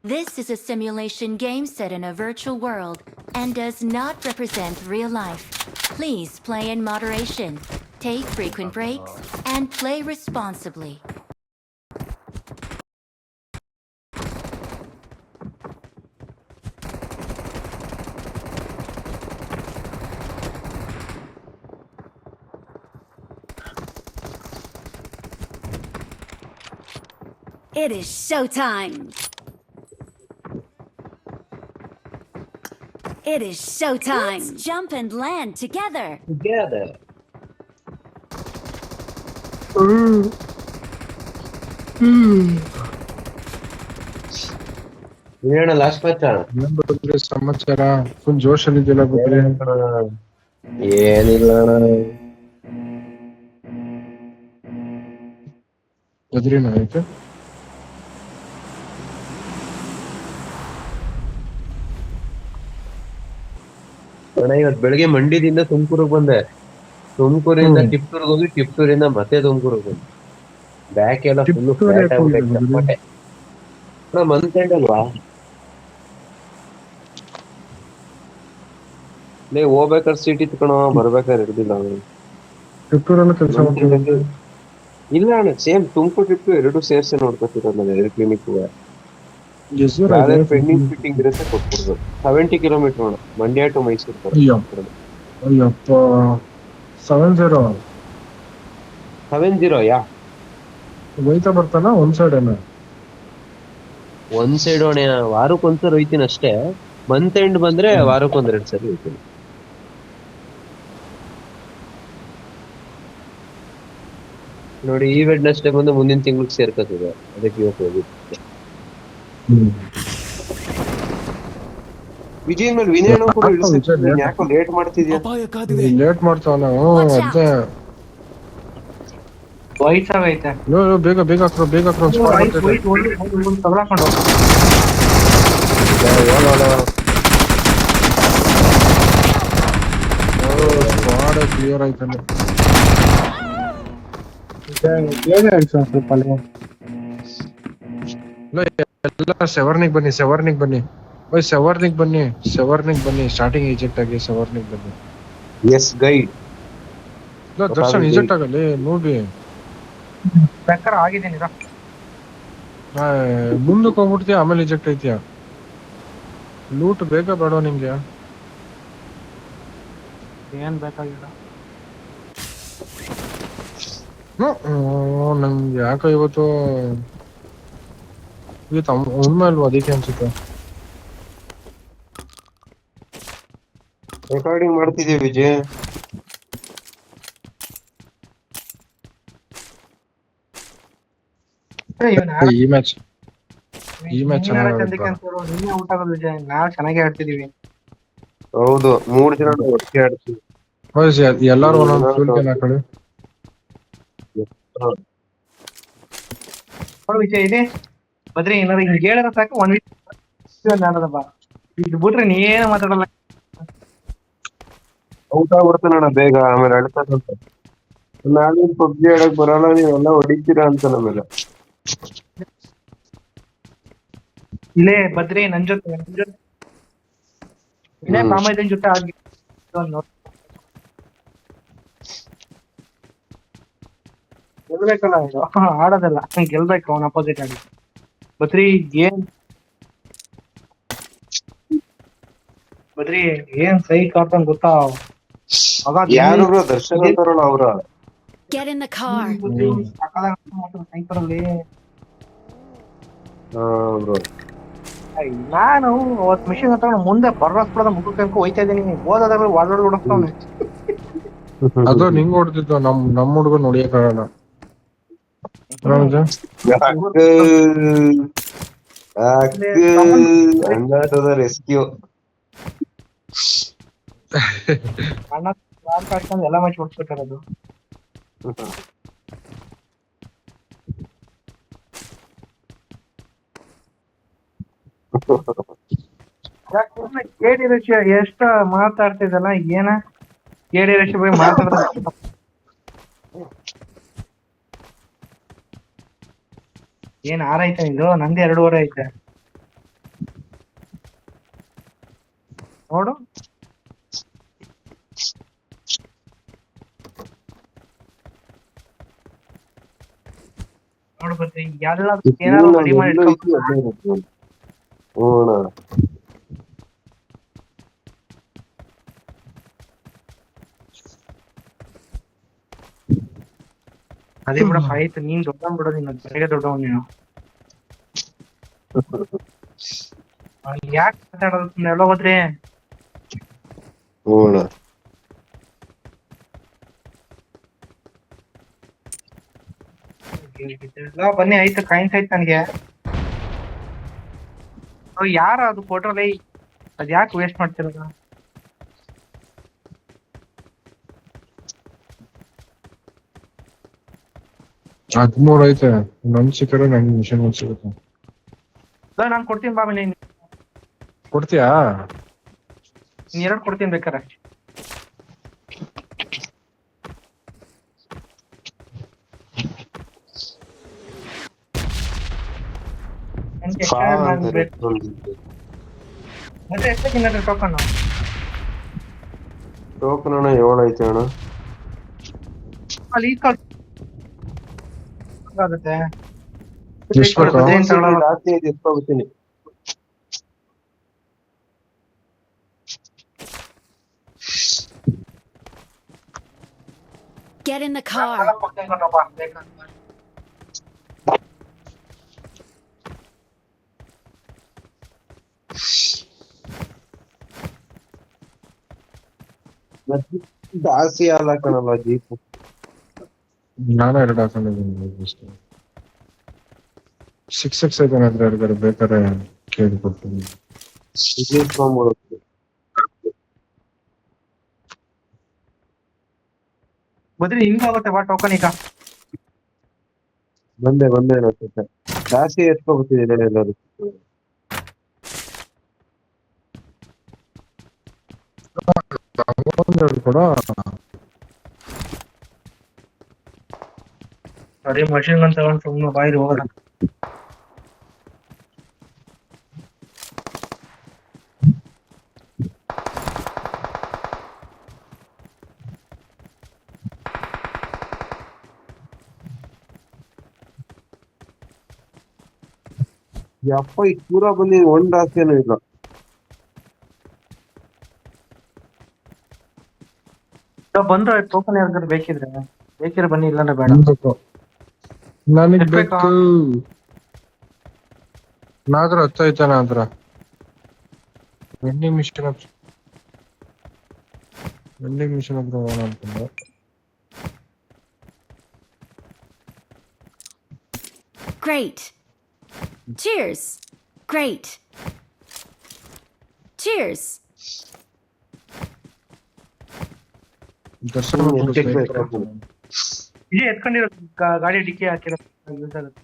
This is a simulation game set in a virtual world and does not represent real life. Please play in moderation, take frequent breaks, and play responsibly. It is showtime! It is showtime! Let's jump and land together! ಏನ last match Badri ಸಮಾಚಾರ full ಜೋಶಲ್ಲಿ ಇದೆಯಲ್ಲ ಬದ್ರಿ. ಏನಿಲ್ಲ ಅಣ್ಣ. ಬದ್ರಿನ ಆಯ್ತು ಅಣ್ಣ ಇವತ್ತು ಬೆಳಗ್ಗೆ ಮಂಡ್ಯದಿಂದ ತುಮಕೂರಿಗೆ ಬಂದೆ. ತುಮಕೂರಿಂದ ಟಿಪ್ಟೂರ್ಗೆ ಹೋಗಿ ಟಿಪ್ಟೂರಿಂದ ಮತ್ತೆ ತುಮಕೂರಿಗೆ ಬಂದೆ. ಬ್ಯಾಕ್ ಎಲ್ಲ ಫುಲ್ ಫ್ಲಾಟ್ ಆಗ್ಬಿಟ್ಟೆ. ಮಂತ್ ಎಂಡ್ ಅಲ್ವಾ, ಹೋಗ್ಬೇಕಾದ್ರೆ ಸೀಟ್ ಇತ್ಕಣೋ, ಬರ್ಬೇಕಾದ್ರೆ ಹಿಡ್ದಿಲ್ಲ ಅವನು. ಟಿಪ್ಪೂರಲ್ಲ ಕೆಲಸ ಮಾಡ್ತಿದ್ದೆ. ಇಲ್ಲ ಅಣ್ಣ, ಸೇಮ್ ತುಮಕೂರು ಟ್ರಿಪ್ ಎರಡು ಸೇರ್ಸಿ ನೋಡ್ಕೊತಿರೋದು ನಾನು. ಎರಡು ಕ್ಲಿನಿಕ್ ಪೆಂಡಿಂಗ್ ಫಿಟ್ಟಿಂಗ್ ಇರುತ್ತೆ ಕೊಟ್ಬಿಡ್ಬೋದು. 70 ಕಿಲೋಮೀಟರ್ ಅಣ್ಣ, ಮಂಡ್ಯ ಟು ಮೈಸೂರು. ಅಯ್ಯಪ್ಪ 70 ಯಾ ಹೋಯ್ತಾ ಬರ್ತಾನ ಒಂದ್ ಸೈಡ್ ಏನ ಒಂದ್ ಸೈಡ್ ಅಣ್ಣ. ವಾರಕ್ಕೊಂದ್ಸರಿ ಹೋಯ್ತೀನಿ ಅಷ್ಟೇ. ಮಂತ್ ಎಂಡ್ ಬಂದ್ರೆ ವಾರಕ್ಕೊಂದ್ 2 ಸರಿ ಹೋಗ್ತೀನಿ. ನೋಡಿ ಈ ವೆಡ್ನೆಸ್ಡೇ ಬಂದು ಮುಂದಿನ ತಿಂಗಳಿಗೆ ಸೇರ್ಕೊತಿದೆ, ಅದಕ್ಕೆ ಇವತ್ತು ಹೋಗಿದ್ದೆ. ವಿಜಯ್ ಮೇಲೆ ವಿನಯ್ ಕೂಡ ಯಾಕೋ ಲೇಟ್ ಮಾಡ್ತಿದ್ಯಾ? ಲೇಟ್ ಮಾಡ್ತಾವನ. ಅದೇ ವಯಸ್ಸಾಗೈತೆ. ಬೇಗ ಬೇಗ ಹಾಕ್ರೋ, ಬೇಗ ಹಾಕ್ರೋ. ಕ್ಲಿಯರ್ ಆಯ್ತಾನೆ. ಎಲ್ಲ ಸೆವರ್ನಿಗ್ ಬನ್ನಿ, ಸೆವರ್ನಿಗ್ ಬನ್ನಿ, ಸೆವರ್ನಿಗ್ ಬನ್ನಿ, ಸೆವರ್ನಿಗ್ ಬನ್ನಿ. ಸ್ಟಾರ್ಟಿಂಗ್ ಇಜೆಕ್ಟ್ ಆಗಿ ಸೆವರ್ನಿಗ್ ಬನ್ನಿ. ಎಸ್ ಗೈಡ್ ದರ್ಶನ್ ಇಜೆಕ್ಟ್ ಆಗಲಿ ನೋಡಿ. ಆಗಿದ್ದೀನಿ ಮುಂದಕ್ಕೆ ಹೋಗ್ಬಿಡ್ತೀಯ, ಆಮೇಲೆ ಇಜೆಕ್ಟ್ ಐತಿಯ. ಲೂಟ್ ಬೇಗ ಬೇಡ ನಿಂಗೆ? ಏನ್ ಬೇಕಾಗಿಲ್ಲ. ನಂಗೆ ಯಾಕೋ ಇವತ್ತು ಉಣ್ಮೆ ಅಲ್ವಾ, ಅದಕ್ಕೆ ಅನ್ಸುತ್ತೆ. ರೆಕಾರ್ಡಿಂಗ್ ಮಾಡ್ತಿದ್ದೀವಿ ವಿಜಯ್. ಈ ಮ್ಯಾಚ್ ನಿನ್ನೆ ಔಟ್ ಆಗೋದು ವಿಜಯ್. ನಾವ್ ಚೆನ್ನಾಗಿ ಆಡ್ತಿದೀವಿ. ಹೌದು, 3 ಜನ ಒಟ್ಟಿಗೆ ಆಡ್ತೀವಿ. ಎಲ್ಲಾರು ಒಂದೊಂದು ಫುಲ್ ಗೇಮ್ ಹಾಕೊಳ್ಳಿ. ವಿಜಯ್ ಇದೆ ಬದ್ರಿ, ಏನಾರ ಹಿಂಗ್ ಹೇಳಿದ್ರೆ ಸಾಕು. 1 ವೀಕ್ ಬಾ, ಇದು ಬಿಟ್ರೆ ನೀವೇನು ಮಾತಾಡಲ್ಲ. ಔಟ್ ಆಗ್ಬಿಡ್ತಾನಣ್ಣ ಬೇಗ, ಆಮೇಲೆ ಅಳ್ತಾನಂತ. ನಾನು ಪಬ್ಜಿ ಆಡಕ್ ಬರಲ್ಲ, ನೀವೆಲ್ಲ ಹೊಡಿತೀರಾ ಅಂತ ನಮ್ಮೆಲ್ಲ. ಇಲ್ಲೇ ಬದ್ರಿ ನನ್ ಜೊತೆ ಇಲ್ಲೇ ಮಾಮಯ್ಯನ ಜೊತೆ ಆಗಿ ಗೆಲ್ಬೇಕಲ್ಲ ಇದು. ಆಡೋದಲ್ಲ, ಗೆಲ್ಬೇಕು ಅವ್ನ ಅಪೋಸಿಟ್ ಆಗಿ. ಬದ್ರಿ ಏನ್ ಸೈ ಕಾಡ್ತಾನ ಗೊತ್ತಾ? ಯಾರು ದರ್ಶನ್ ಅಂತಾರಲ್ಲ ಅವ್ರ. Get in the car. ನಾನು ಅವತ್ ಮಿಷನ್ ಹತ್ರ ಮುಂದೆ ಬರ್ರಸ್ಬಿಡದ ಮುಖಕ್ಕೆ ಹೋಯ್ತಾ ಇದೀನಿ. ಓದೋದಾಗ್ಲಿ ವಾರ್ಡ್ ಹೊಡಸ್ತಾವ್ನೆ. ಅದು ನಿಂಗ್ ಹೊಡ್ತಿದ್ದು, ನಮ್ ಹುಡುಗ ನೋಡಿಯಕ್ಕಾಗಲ್ಲ. ರೆಸ್ಕ್ಯೂ ಅಣ್ಣ ಕಾಡ್ಕೊಂಡು ಎಲ್ಲ ಮ್ಯಾಚ್ ಹೊಡ್ಸ್ಬೇಕಾರದು. ಕೇಳಿ ರಶ್ಯ ಎಷ್ಟ ಮಾತಾಡ್ತಿದ್ದಲ್ಲ, ಏನ ಕೇಳಿ ರಶ್ಯ ಬಗ್ಗೆ ಮಾತಾಡ್ದ. ಏನ್ 6 ಐತೆ ಇದು, ನಂದು 2.5 ಐತೆ ನೋಡು. ನೋಡು ಬದ್ರಿ, ಎಲ್ಲ ಏನಾದ್ರು ರೆಡಿ ಮಾಡಿ ಇಟ್ಕೊ. ಅದೇ ಬಿಡಪ್ಪ ಆಯ್ತು, ನೀನ್ ದೊಡ್ಡವನ್ ಬಿಡೋ, ನೀನು ಬೇಗ ದೊಡ್ಡವನ್ ನೀನು. ಯಾಕೆ ಮಾತಾಡೋದು ಎಲ್ಲ ಹೋದ್ರಿ? ಬನ್ನಿ, ಆಯ್ತು ಕಾಯಿನ್ಸ್ ಆಯ್ತು ನನಗೆ. ಯಾರ ಅದು ಫೋಟೋಲಿ, ಅದ್ ಯಾಕೆ ವೇಸ್ಟ್ ಮಾಡ್ತಿರೋದು? 13 ಐತೆ. ನನ್ ಸಿಕ್ಕರೆ ನಂಗೆ ಮಿಷನ್ ಒಂದು ಸಿಗುತ್ತೆ. ನಾನು ಕೊಡ್ತೀನಿ ಬಾಬಾ, ನೀನ್ ಕೊಡ್ತೀಯಾ? 2 ಕೊಡ್ತೀನಿ ಬೇಕಾರೆ. ಮತ್ತೆ ಎಷ್ಟಕ್ಕೆ ಟೋಕನ್? ಟೋಕನ್ ಅಣ್ಣ 7 ಐತೆ ಅಣ್ಣ. ಅಲ್ಲಿ ಆಗುತ್ತೆ. ಜಾಸ್ತಿ ಐತೆ, ಎತ್ಕೊಳ್ತೀನಿ. Get in the car. ಜಾಸ್ತಿ ಅಲ್ಲ ಕಣಲ್ಲ ಜೀಪ್. ನಾನು 2 ಹಾಕೊಂಡಿದ್ದೀನಿ. 6x ಐತೆ ನನ್ನ ಹತ್ರ, ಯಾರಿಗಾರು ಬೇಕಾದ್ರೆ ಕೇಳಿ ಕೊಡ್ತೀನಿ. ಬದ್ರಿ ಹಿಂಗ ಹೋಗುತ್ತೆ ಬಾ ಟೋಕನ್ ಈಗ. ಬಂದೆ ಅನ್ಸುತ್ತೆ. ಜಾಸ್ತಿ ಎತ್ಕೊಬಿಟ್ಟಿದ್ದೀನಿ ಎಲ್ಲರೂ. ಕೂಡ ಅದೇ ಮಷಿನ್ ಗನ್ ತಗೊಂಡು ಸುಮ್ಮನೆ ಬಾಯಿಗೆ ಹೋಗೋಣ. ಯಪ್ಪ ಈ ಪೂರ ಬಂದಿ, ಒಂದ್ ಆಸೆನೂ ಇಲ್ಲ. ಬಂದ್ರೆ ಟೋಕನ್ ಯಾರಿಗಾರು ಬೇಕಿದ್ರೆ ಬನ್ನಿ, ಇಲ್ಲಾಂದ್ರೆ ಬೇಡ. ನನಗ್ ಬೇಕು. ನಾದ್ರ ಹತ್ತೈತೆ ನಾದ್ರ ವೆಂಡಿಂಗ್ ಮಿಷನ್ ಹತ್ರ ಹೋಗೋಣ ಅಂತಂದ್ರೆ. Great. Cheers. Great. Cheers. ದರ್ಶನ ಇದೇ ಎತ್ಕೊಂಡಿರೋ ಗಾಡಿ ಡಿಕ್ಕಿ ಹಾಕಿರೋ ಯೂಸ್ ಆಗುತ್ತೆ.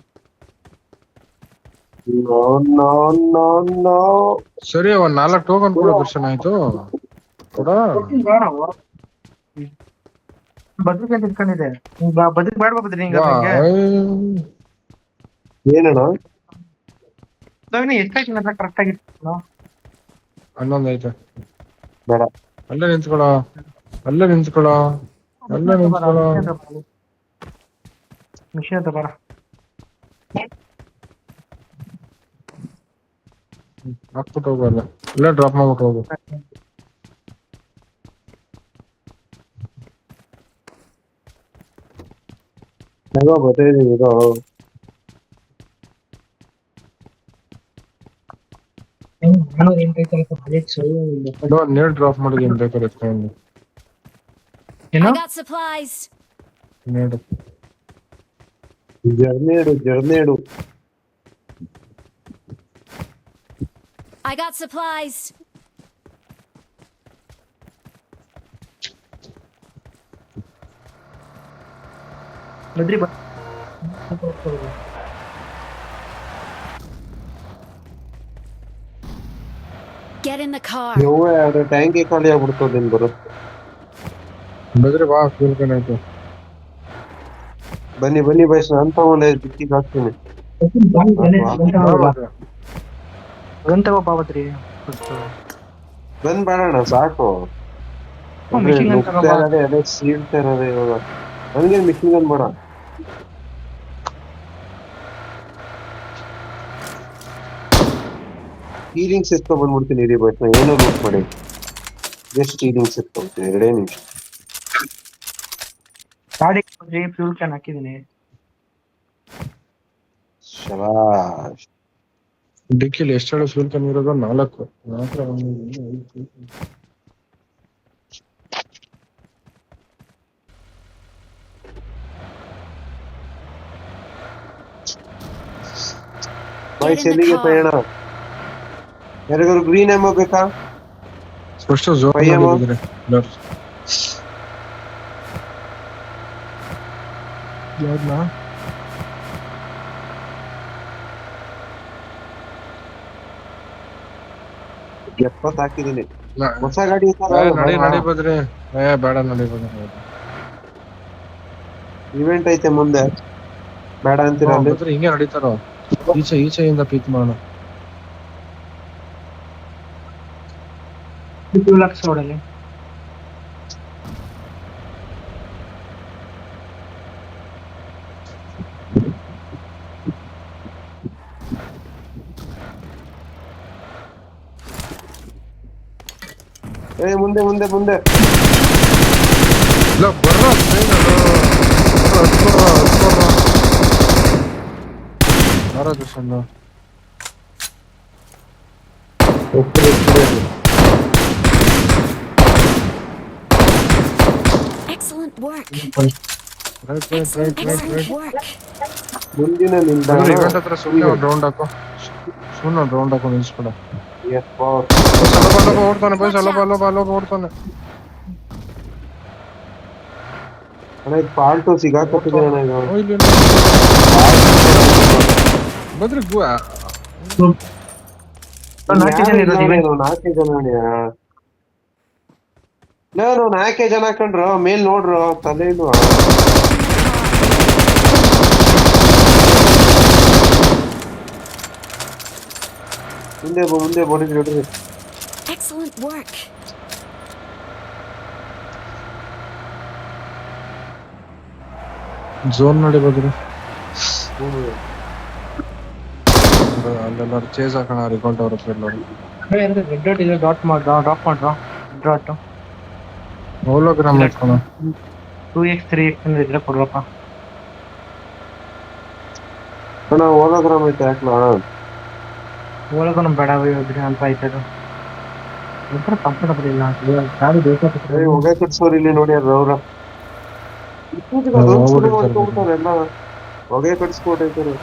ಸರಿ, ಒಂದ್ 4 ಟೋಕನ್ ಕೂಡ ದರ್ಶನ ಆಯ್ತು ಕೂಡ. ಬದ್ರಿಕೆ ಅಂತ ಇಟ್ಕೊಂಡಿದೆ. ಬದ್ರಿಕ್ ಬೇಡ ಬದ್ರಿ ಏನಣ್ಣ ಎಷ್ಟಾಯ್ತು ನನ್ನ ಕರೆಕ್ಟ್ ಆಗಿತ್ತು. 11 ಐತೆ. ಬೇಡ, ಅಲ್ಲೇ ನಿಂತ್ಕೊಳ. ಮಿಷನ್ ಅಂತ ಬರ. ಹಾಕ್ಬಿಟ್ಟು ಹೋಗಲ್ಲ, ಇಲ್ಲ ಡ್ರಾಪ್ ಮಾಡ್ಬಿಟ್ಟು ಹೋಗು. ಬರ್ತಾಯಿದ್ದೀನಿ ಇದು. ನೇರ್ ಡ್ರಾಪ್ ಮಾಡಿದೀನಿ, ಬೇಕಾದ್ರೆ ಎತ್ಕೊಂಡು. I got supplies. ನೇಡು ಜರ್ನೇಡು. I got supplies. Badri Get in the car. Tank ಖಾಲಿ ಆಗ್ಬಿಡ್ತದೆ ನಿನ್ ಬರುತ್ತೆ. ಬದ್ರೆ ಬಾ, ಕೇಳ್ಕೊಂಡಾಯ್ತು. ಬನ್ನಿ ಬೈಸ್, ನಾನು ತಗೊಂಡೆ ಬಿಟ್ಟಿಗೆ ಹಾಕ್ತೀನಿ. ಗನ್ ತಗೋ ಬಾಬತ್ರಿ ಬಂದ್ ಬೇಡಣ್ಣ ಸಾಕು. ಮಿಷಿನ್ ಗನ್ ತಗೋ ಬಾ. ಅದೇ ಸೀಳ್ತಾ ಇರೋದೇ ಇವಾಗ. ನನ್ಗೆ ಮಿಷಿನ್ ಗನ್ ಬೇಡ. ಹೀಲಿಂಗ್ಸ್ ಎತ್ಕೊ ಬಂದ್ಬಿಡ್ತೀನಿ ರೀ, ಬಟ್ ನಾನು ಏನೋ ಲೂಟ್ ಮಾಡಿ ಜಸ್ಟ್ ಹೀಲಿಂಗ್ಸ್ ಎತ್ಕೊಳ್ತೀನಿ 2 ನಿಮಿಷ. ಗಾಡಿ ಫ್ಯೂಲ್ ಕ್ಯಾನ್ ಹಾಕಿದೀನಿ. ಶಬಾಷ್. ಡಿಕ್ಕಿಲಿ ಎಷ್ಟು ಹೇಳಿ ಫ್ಯೂಲ್ ಕ್ಯಾನ್ ಇರೋದು? 4 ಬಾಯ್ಸ್ ಎಲ್ಲಿಗೆ ಪಯಣ? ಯಾರಿಗಾರು ಗ್ರೀನ್ ಎಮೋ ಬೇಕಾ? ಫಸ್ಟ್ ಝೋನ್ ಪಯ್ಯಮ್ಮ. ಮಾಡಿದ್ರೆ ಯಾವ್ದನ್ನ 70 ಹಾಕಿದೀನಿ. ಹೊಸ ಗಾಡಿ ನಡಿ ನಡಿ ಬದ್ರಿ. ಬೇಡ ನಡಿ ಬದ್ರಿ. ಇವೆಂಟ್ ಐತೆ ಮುಂದೆ, ಬೇಡ ಅಂತೀರ ಅಲ್ಲಿ? ಬದ್ರಿ ಹಿಂಗೆ ನಡೀತಾರೋ. ಈಚೆಯಿಂದ ಪಿಕ್ ಮಾಡೋಣ. ಫ್ಯೂಲ್ ಹಾಕ್ಸ್ ನೋಡಲಿ. ಮುಂದೆ ಮುಂದೆ ಮುಂದೆ ಇಲ್ಲ ಬರ್ರ ಬರೋದು ಸಣ್ಣ. Excellent work. Right Excellent work. ಮುಂದಿನ ನಿಲ್ದಾಣ. ಇವೆಂಟ್ ಹತ್ರ ಸುಮ್ಮನೆ ಒಂದು ರೌಂಡ್ ಹಾಕೋ. ಸುಮ್ಮನೆ ಒಂದು ರೌಂಡ್ ಹಾಕೋ ನಿಲ್ಸ್ಕೊಡ. ಯಪ್ಪಾ. ಸ್ವಲ್ಪ ಓಡ್ತಾನೆ ಬಾಯ್, ಸ್ವಲ್ಪ ಓಡ್ತಾನೆ. ಅಣ್ಣ ಇದು ಪಾಲ್ಟು ಸಿಗಾಕತ್ತಿದೆ ಅಣ್ಣ ಇದು. ಬದ್ರಿ ನಾಲ್ಕು ಜನ ಇರೋದು event. 4 ಜನ ನಾನು 4 ಜನ ಹಾಕೊಂಡ್ರು ಮೇಲ್ ನೋಡ್ರು ತಲೆ ಇಲ್ವಾ? ಮುಂದೆ ಹೊಡಿದ್ರಿ. Excellent work. ಝೋನ್ ನೋಡಿ ಬದ್ರಿ. ಅಲ್ಲೆಲ್ಲ ಚೇಸ್ ಹಾಕೋಣ ರಿಕಾಲ್ಟ್ ಅವ್ರ ಹತ್ರ ಎಲ್ಲರೂ. ರೆಡ್ ಡಾಟ್ ಇದೆ, ಡ್ರಾಪ್ ಮಾಡ್ರ ಡ್ರಾಟ್ ಹೋಲೋಗ್ರಾಮ್ ಹಾಕೋಣ. 2x 3x ಅಂದ್ರೆ ಇದ್ರೆ ಕೊಡ್ರಪ್ಪ. ಅಣ್ಣ ಹೋಲೋಗ್ರಾಮ್ ಐತೆ ಹಾಕ್ಲಾ? ಒಳಗೂ ನಮ್ ಬೇಡ ಹೋದ್ರಿ ಅಂತ ಆಯ್ತದು. ಒಂಥರ ಕಂಫರ್ಟಬಲ್ ಇಲ್ಲ ಗಾಡಿ ಬೇಕಾಗ್ತದೆ. ಹೊಗೆ ಕಟ್ಸೋರು ಇಲ್ಲಿ ನೋಡಿ ಅವ್ರ ಎಲ್ಲ ಹೊಗೆ ಕಟ್ಸ್ಕೊಟ್ಟೈತಾರೆ.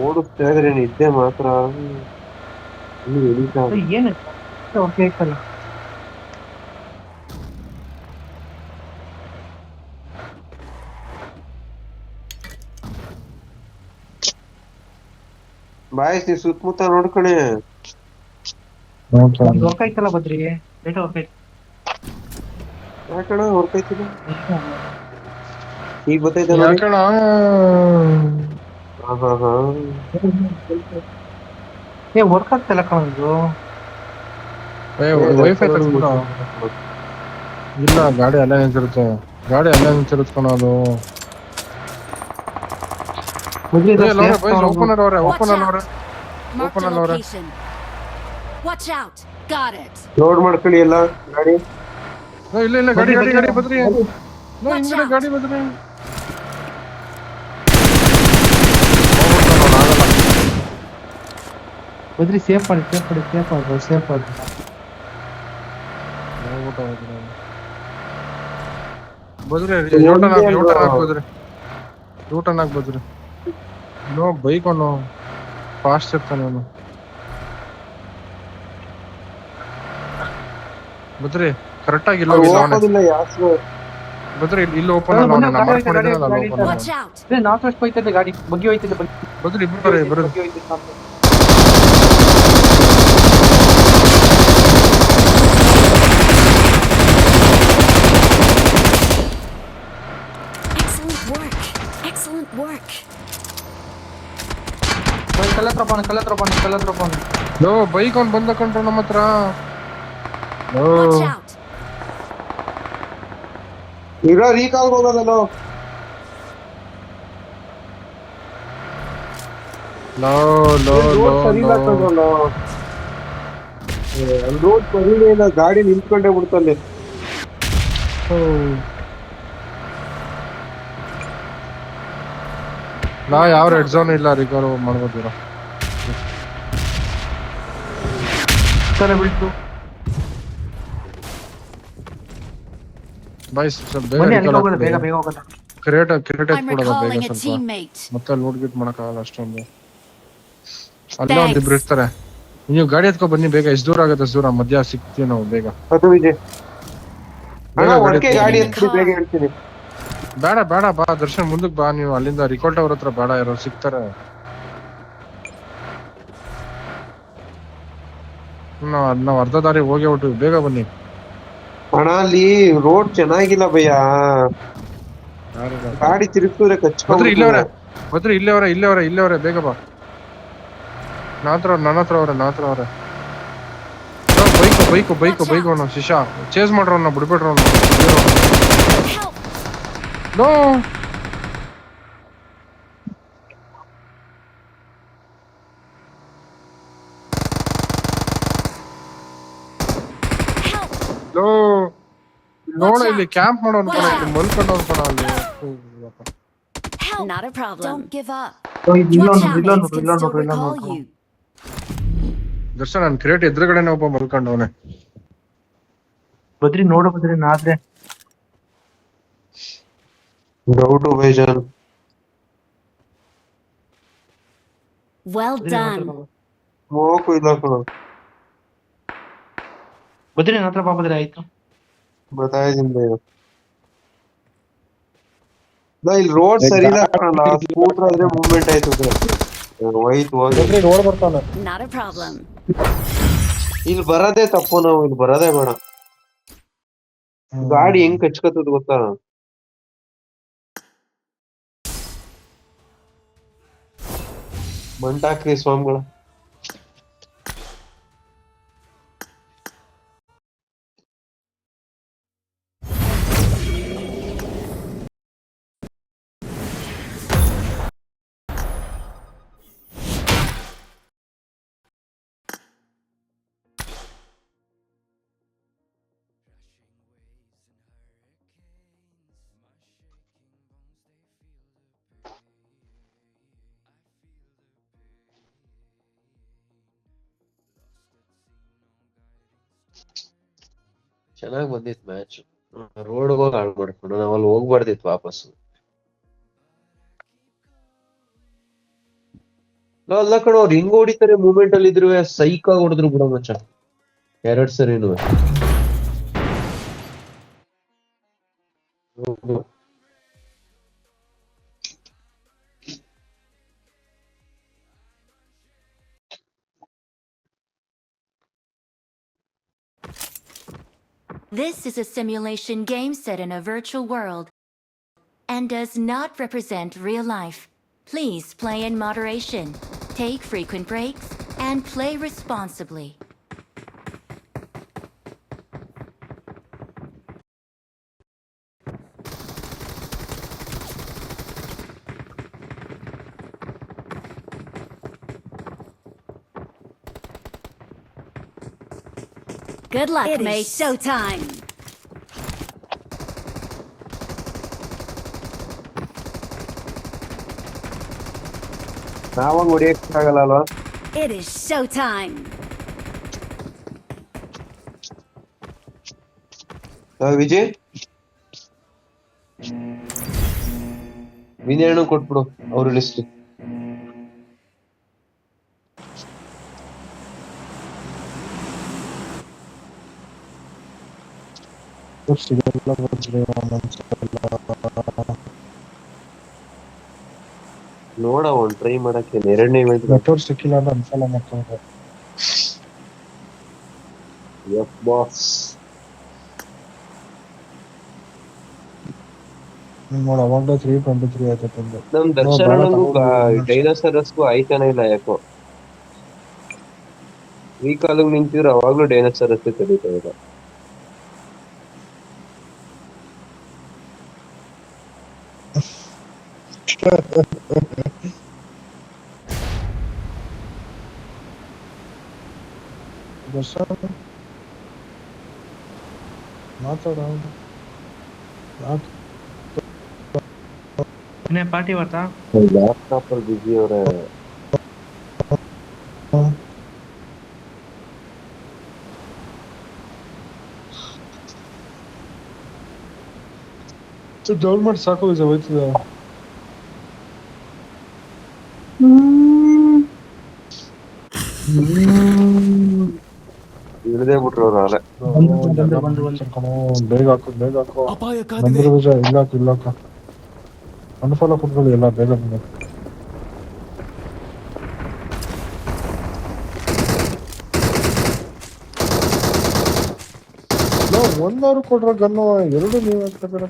ಓಡಿಸ್ತಾ ಇದ್ರೆ ನಿದ್ದೆ ಮಾತ್ರ ಇಲ್ಲಿ ಎಳಿತಾ ಏನು ಓಕೆ ಆಯ್ತಲ್ಲ. ಬಾಯ್ಸ್ ನೀವು ಸುತ್ತಮುತ್ತ ನೋಡ್ಕೊಳಿ. ವರ್ಕ್ ಆಯ್ತಲ್ಲ ಬದ್ರಿ, ಲೇಟ್ ವರ್ಕ್ ಆಯ್ತು. ಯಾಕಣ ಹೊರ್ಕೈತಿಲ್ಲ ಈಗ ಗೊತ್ತೈತೆ. ಏ ವರ್ಕ್ ಆಗ್ತಲ್ಲ ಕಣದು. ವೈಫೈ ತರಿಸ್ಬಿಡ. ಇಲ್ಲ ಗಾಡಿ ಅಲ್ಲೇ ನಿಂತಿರುತ್ತೆ ಕಣ ಅದು. ಓಪನರ್ ಅವ್ರೆ. Marked a location. Watch out. Got it. Load ಮಾಡ್ಕೊಳ್ಳಿ ಎಲ್ಲ ಗಾಡಿ. ಇಲ್ಲ ಗಾಡಿ ಬದ್ರಿ. ಹಿಂಗಡೆ ಗಾಡಿ ಬದ್ರಿ. ಬದ್ರಿ ಸೇಫ್ ಮಾಡಿ ಬದ್ರಿ ಯೂಟರ್ನ್ ಹಾಕ್ಬೋದ್ರಿ. ನೋ ಬೈಕ್ ಅವನು ಫಾಸ್ಟ್ ಇರ್ತಾನೆ ಅವನು. ಬದ್ರಿ ಕರೆಕ್ಟ್ ಆಗಿ ಬದ್ರಿ ಇಲ್ಲಿ ಓಪನ್ ಅಲ್ಲ. Watch out. ನಾರ್ತ್ ವೆಸ್ಟ್ ಹೋಯ್ತದೆ ಗಾಡಿ, ಬಗ್ಗಿ ಹೋಯ್ತದೆ. ಬದ್ರಿ ಬರೋದು. ಕಲ್ಲತ್ರ ಲೋ ಬೈಕ್ ಅವ್ನು ಬಂದ ಕಂಡ್ರು ನಮ್ಮ ಹತ್ರ. Watch out! ಇರೋ ರೀಕಾಲ್ ಹೋಗೋದಲ್ಲ. ಲೋ ಲೋ ರೋಡ್ ಸರಿ ಇಲ್ಲ ಕಣ್ರಲ್ಲ. ರೋಡ್ ಸರಿನೇ ಇಲ್ಲ, ಗಾಡಿ ನಿಂತ್ಕೊಂಡೇ ಬಿಡ್ತಲ್ಲಿ. ನಾ ಯಾವ ರೆಡ್ ಝೋನ್ ಇಲ್ಲ, ರಿಕವರ್ ಮಾಡ್ಬೋದಿರ. ಬಿಟ್ಟು ಬಾಯ್ ಸ್ವಲ್ಪ ಬನ್ನಿ, ಅಲ್ಲಿಗೆ ಹೋಗೋದು, ಬೇಗ ಬೇಗ ಹೋಗೋದು. ಕ್ರೇಟ್ I'm ಕೊಡೋದ ಬೇಗ recalling a ಸ್ವಲ್ಪ. teammate. ಮತ್ತೆ ಲೋಡ್ ಗಿಟ್ ಮಾಡಕ್ಕಾಗಲ್ಲ ಅಷ್ಟೊಂದು. ಅಲ್ಲೇ ಒಂದಿಬ್ರು ಇರ್ತಾರೆ. ನೀವು ಗಾಡಿ ಎತ್ಕೊ ಬನ್ನಿ ಬೇಗ. ಎಷ್ಟು ದೂರ ಆಗುತ್ತೆ? ಅಷ್ಟು ದೂರ ಮಧ್ಯ ಸಿಗ್ತೀವಿ ನಾವು ಬೇಗ. ಅದು ವಿಜಯ್ ಬೇಗ ಗಾಡಿ ಎತ್ತಿ ಬೇಗ ಹೇಳ್ತೀನಿ. ಬೇಡ ಬೇಡ ಬಾ ದರ್ಶನ್, ಮುಂದಕ್ಕೆ ಬಾ. ನೀವು ಅಲ್ಲಿಂದ ರಿಕಾಲ್ಟ್ ಅವ್ರ ಹತ್ರ ಬೇಡ, ಯಾರೋ ಸಿಗ್ತಾರೆ. ನಾವ್ ಅರ್ಧ ದಾರಿ ಹೋಗಿ ಹೊಟ್ಟು ಬೇಗ ಬನ್ನಿ. ಅಣ್ಣ ಅಲ್ಲಿ ರೋಡ್ ಚೆನ್ನಾಗಿಲ್ಲ ಭಯ್ಯ, ಗಾಡಿ ತಿರುಗ್ತದೆ ಬದ್ರಿ ಇಲ್ಲವ್ರೆ, ಬದ್ರಿ ಇಲ್ಲವ್ರೆ ಬೇಗ ಬಾ. ನನ್ನ ಹತ್ರ ಅವ್ರೆ. ಬೈಕ್ ಅವನು ಶಿಶಾ ಚೇಸ್ ಮಾಡ್ರವ್ನ, ಬಿಡ್ಬೇಡ್ರವ್ನ. Help! No Help! ಲೋ ನೋಡ, ಇಲ್ಲಿ ಕ್ಯಾಂಪ್ ಮಾಡೋನ್ ಕಣ, ಇಲ್ಲಿ ಮಲ್ಕೊಂಡವ್ನ್ ಕಣ ಅಲ್ಲಿ. Help! Not a problem. Don't give up. ಇಲ್ಲೊಂದು Teammates can still recall you. Darshan ನನ್ ಕ್ರೇಟ್ ಎದುರುಗಡೆನೆ ಒಬ್ಬ ಮಲ್ಕೊಂಡವನೆ. ಬದ್ರಿ ನೋಡು ಬದ್ರಿ, ನಾದ್ರೆ ಡೌಟು ಬೈಜಾನ್. Well done. ಹೋಗು ಇಲ್ಲ ಕಣ. ಬದ್ರಿ ನನ್ನ ಹತ್ರ ಬಾ ಬದ್ರಿ, ಆಯ್ತು. ಬತಾಯಿದ್ದೀನಿ ಭಯ್ಯ. ಇಲ್ಲಿ ರೋಡ್ ಸರಿ ಇಲ್ಲ ಕಣಲ್ಲ, ಸ್ಕೂಟರ್ ಆದ್ರೆ ಮೂವ್ಮೆಂಟ್ ಆಯ್ತದೆ. ಹೋಯ್ತು ಹೋಗಿ. ರೋಡ್ ಬರ್ತಾನೆ. Not a problem. ಇಲ್ಲಿ ಬರೋದೇ ತಪ್ಪು, ನಾವು ಇಲ್ಲಿ ಬರೋದೇ ಬೇಡ. ಗಾಡಿ ಹೆಂಗ್ ಕಚ್ಕತ್ತದ ಗೊತ್ತಾ? ಮಂಟಾಕ್ರಿ ಸ್ವಾಮಿಗಳ. ಚೆನ್ನಾಗ್ ಬಂದಿತ್ತು ಮ್ಯಾಚ್. ರೋಡ್ ಹೋಗಿ ಹಾಳು ಮಾಡ್ಕೊಂಡು ನಾವ್ ಅಲ್ಲಿ ಹೋಗ್ಬಾರ್ದಿತ್ತು ವಾಪಸ್. ಅಲ್ಲ ಕಣ, ಅವ್ರು ಹಿಂಗ್ ಹೊಡಿತಾರೆ ಮೂವ್ಮೆಂಟ್ ಅಲ್ಲಿ ಇದ್ರು, ಸೈಕ್ ಆಗಿ ಹೊಡೆದ್ರು ಬಿಡ ಮಚ್ಚ 2 ಸರಿನು. This is a simulation game set in a virtual world and does not represent real life. Please play in moderation, take frequent breaks, and play responsibly. Good luck, mate. It is showtime. ನಾವಂಗ್ ಹೊಡಿಯಕ್ಕಾಗಲ್ಲ ಅಲ್ವಾ? It is showtime. Vijay ವಿನಯಣ್ಣು ಕೊಟ್ಬಿಡು ಅವ್ರ list. ನೋಡ ಒಂದ್ try ಮಾಡಕ್ಕೆ 2ನೇ event network ಸಿಕ್ಕಿಲ್ಲ ಅಂತ ಅನ್ಸಲ್ಲ ಮಾಡ್ಕೊಂಡ್ರೆ. ಎಫ್ ಬಾಸ್ ನೋಡ ಅವಾಗ 323 ಆಯ್ತು. ನಮ್ ದರ್ಶನಗೂ ಡೈನೋಸರಸ್ಗೂ ಆಯ್ತಾನೆ ಇಲ್ಲ ಯಾಕೋ. ಈ ಕಾಲಕ್ಕೆ ನಿಂತಿದ್ರೆ ಅವಾಗ್ಲೂ ಡೈನೋಸರಸ್ ಕರೀತಾ ಇದ್ದ. ಮಾತಾಡ ಪಾರ್ಟಿ ಬರ್ತಾ ಲ್ಯಾಪ್ಟಾಪ್ ಅಲ್ಲಿ ಬಿಸಿ ಅವ್ರೆ. ಡೌನ್ ಮಾಡಿ ಸಾಕು ವಿಜಯ್ ಹೋಯ್ತದ. ಇಳ್ದೇ ಬಿಟ್ರು ಅವ್ರು ಅಲೆ. ಬೇಗ ಹಾಕು ಬಂದ್ರು ವಿಜಯ್. ಇಲ್ಲ ಅನುಫಲ ಕುತ್ಕೊಳ್ಳಿ ಎಲ್ಲ ಬೇಗ ಬಂದ. 1 ಅವರ್ ಕೊಡ್ರ ಗನ್ನು 2 ನೀವು ಹಾಕ್ತಿದ್ದೀರ.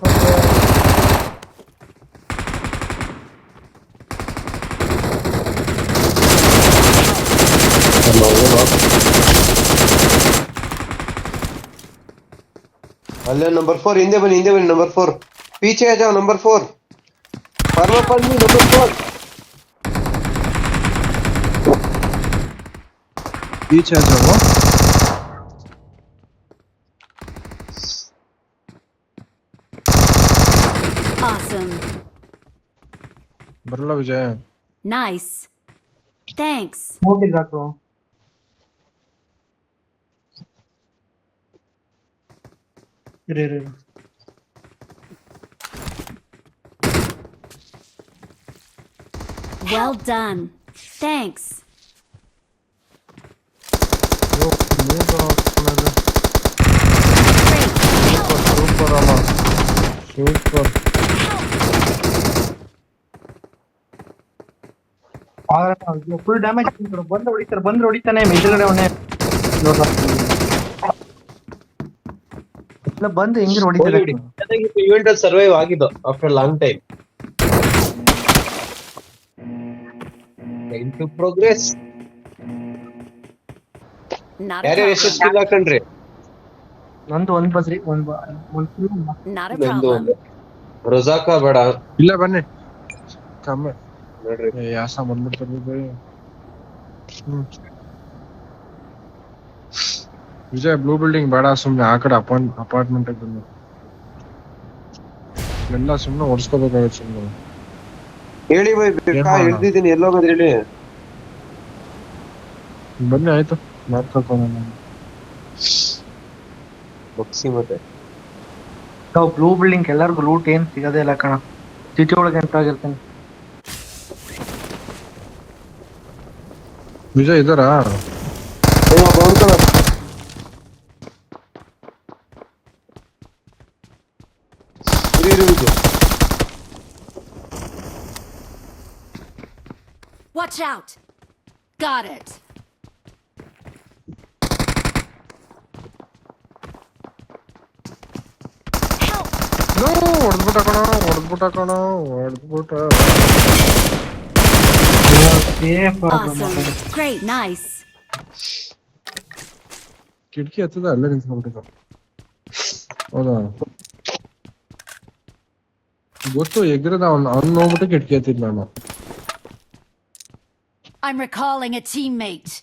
ಅಲ್ಲೇ ನಂಬರ್ 4 ಹಿಂದೆ ಬನ್ನಿ ನಂಬರ್ 4 पीछे आ जाओ नंबर 4 फार्मा पानी नंबर 4 पीछे आ जाओ. Awesome. ಬರಲ್ಲ ವಿಜಯ್. Nice. Thanks. ಹೋಗಿ ಸಾಕು. ಇರು. Well done. Thanks. ಸೂಪರ್ ಅಮ್ಮ ಸೂಪರ್. ಫುಲ್ ಡ್ಯಾಮೇಜ್ ಬಂದ್ರೆ ಹೊಡಿತಾನೆ ಮೆದುಗಡೆ ಅವನೇ ಬಂದು ಹೆಂಗಿರು ಹೊಡಿತಾರೆ. ಇವೆಂಟ್ ಅಲ್ಲಿ ಸರ್ವೈವ್ ಆಗಿದ್ದು after long time. Time to progress. Not a ಯಾರ್ಯಾರು ಎಷ್ಟು problem. ಸ್ಕಿಲ್ ಹಾಕಣ್ರಿ? ನಂದು ಒಂದ್ ಬಸ್ರಿ Not a ನಂದು problem. ಒಂದು ರೊಜಾಕ ಬೇಡ ಇಲ್ಲ ಬನ್ನಿ ಕಮ್ಮಿ ನೋಡ್ರಿ. ಯಾಸ ಬಂದ್ಬಿಡ್ತಾರೆ ವಿಜಯ್. ಬ್ಲೂ ಬಿಲ್ಡಿಂಗ್ ಬೇಡ, ಸುಮ್ನೆ ಆ ಕಡೆ ಅಪಾರ್ಟ್ಮೆಂಟ್ ಬಂದು ಎಲ್ಲ ಸುಮ್ನೆ ಓಡಿಸ್ಕೋಬೇಕಾಗುತ್ತೆ ಸುಮ್ನೆ. ಹೇಳಿ ಬೈ ಬೇಕಾ ಹಿಡ್ದಿದ್ದೀನಿ ಎಲ್ಲೋಗೋದ್ರಿ ಹೇಳಿ. ಬನ್ನಿ ಆಯ್ತು ಮಾಡ್ಕೊಳ್ತಾನೆ. ಬಕ್ಸಿ ಮತ್ತೆ ನಾವು ಬ್ಲೂ ಬಿಲ್ಡಿಂಗ್ ಎಲ್ಲರಿಗೂ ಲೂಟ್ ಏನ್ ಸಿಗದೇ ಇಲ್ಲ ಕಣ. ಸಿಟಿ ಒಳಗೆ ಎಂತ ಆಗಿರ್ತಾನೆ. Vijay ಇದಾರಾ? Watch out. Got it. ಹೊಡೆದ್ಬಿಟ್ಟ. Awesome. Great. Nice. ಕಿಟಕಿ ಹತ್ತದ ಅಲ್ಲೇ ನಿಂತ್ಕೊಂಡ್ಬಿಟ್ಟಿದ್ದ. ಹೌದಾ ಗೊತ್ತು ಎಗ್ರದ ಅವ್ನು ನೋಡ್ಬಿಟ್ಟು ಕಿಟಕಿ ಹತ್ತಿದ್ ನಾನು. I'm recalling a teammate.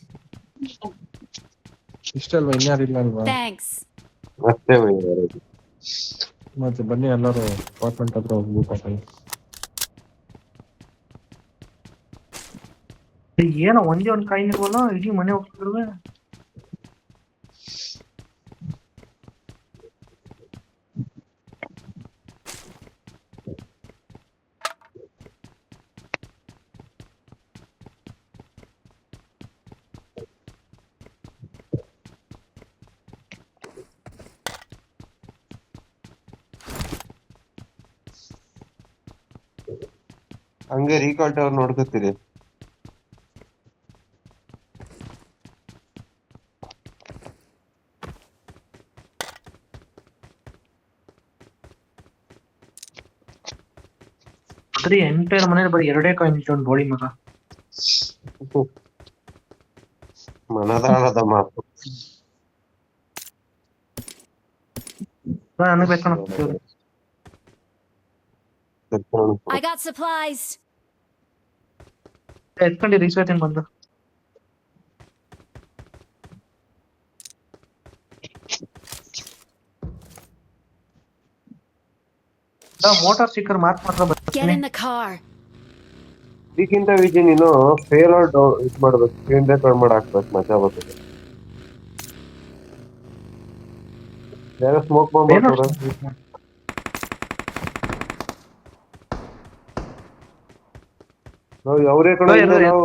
ಇಷ್ಟಲ್ವಾ ಇನ್ಯಾರಿಲ್ಲ ಅಲ್ವಾ? Thanks. ಮತ್ತೆ ಮತ್ತೆ ಬನ್ನಿ ಎಲ್ಲರೂ ಅಪಾರ್ಟ್ಮೆಂಟ್ ಹತ್ರ ಹೋಗ್ಬಿಟ್ಟು. ಏನೋ ಒಂದೇ ಒಂದ್ ಕಾಯಿ ಇರ್ವಲ್ಲ ಇಡೀ ಮನೆ ಹೋಗ್ತಿದ್ರು. ಹಂಗೆ ರೀಕಾಲ್ ಟವರ್ ನೋಡ್ಕೊತೀರಿ. ಬರೀ ಎಂಟೈರ್ ಮನೇಲಿ ಬರೀ ಎರಡೇ ಕಾಯಿನ್ ಇಟ್ಕೊಂಡು ಬೋಳಿ ಮಗ. ಮನ ಅದಾಳದ ಮಾತು. ನನಗೆ ಬೇಕಣ I got supplies. ಎತ್ಕೊಂಡು ರೀಸ್ವೇತಿನ್ ಬಂದು ಮೋಟಾರ್ ಸ್ಟಿಕ್ಕರ್ ಮಾರ್ಕ್ ಮಾತ್ರ Get in the car. ಇದಕ್ಕಿಂತ ವಿಜಿ ನೀನು ಫೇಲ್ ಇದ್ ಮಾಡ್ಬೇಕು, ಸ್ಕ್ರೀನ್ ರೆಕಾರ್ಡ್ ಮಾಡಿ ಹಾಕ್ಬೇಕು, ಮಜಾ ಬರ್ತದೆ. ಯಾರೋ ಸ್ಮೋಕ್ ಬಾಂಬ್ ಮಾಡ್ತಾರ. ನಾವು ಅವರೇ ಕಡೆ ನಾವು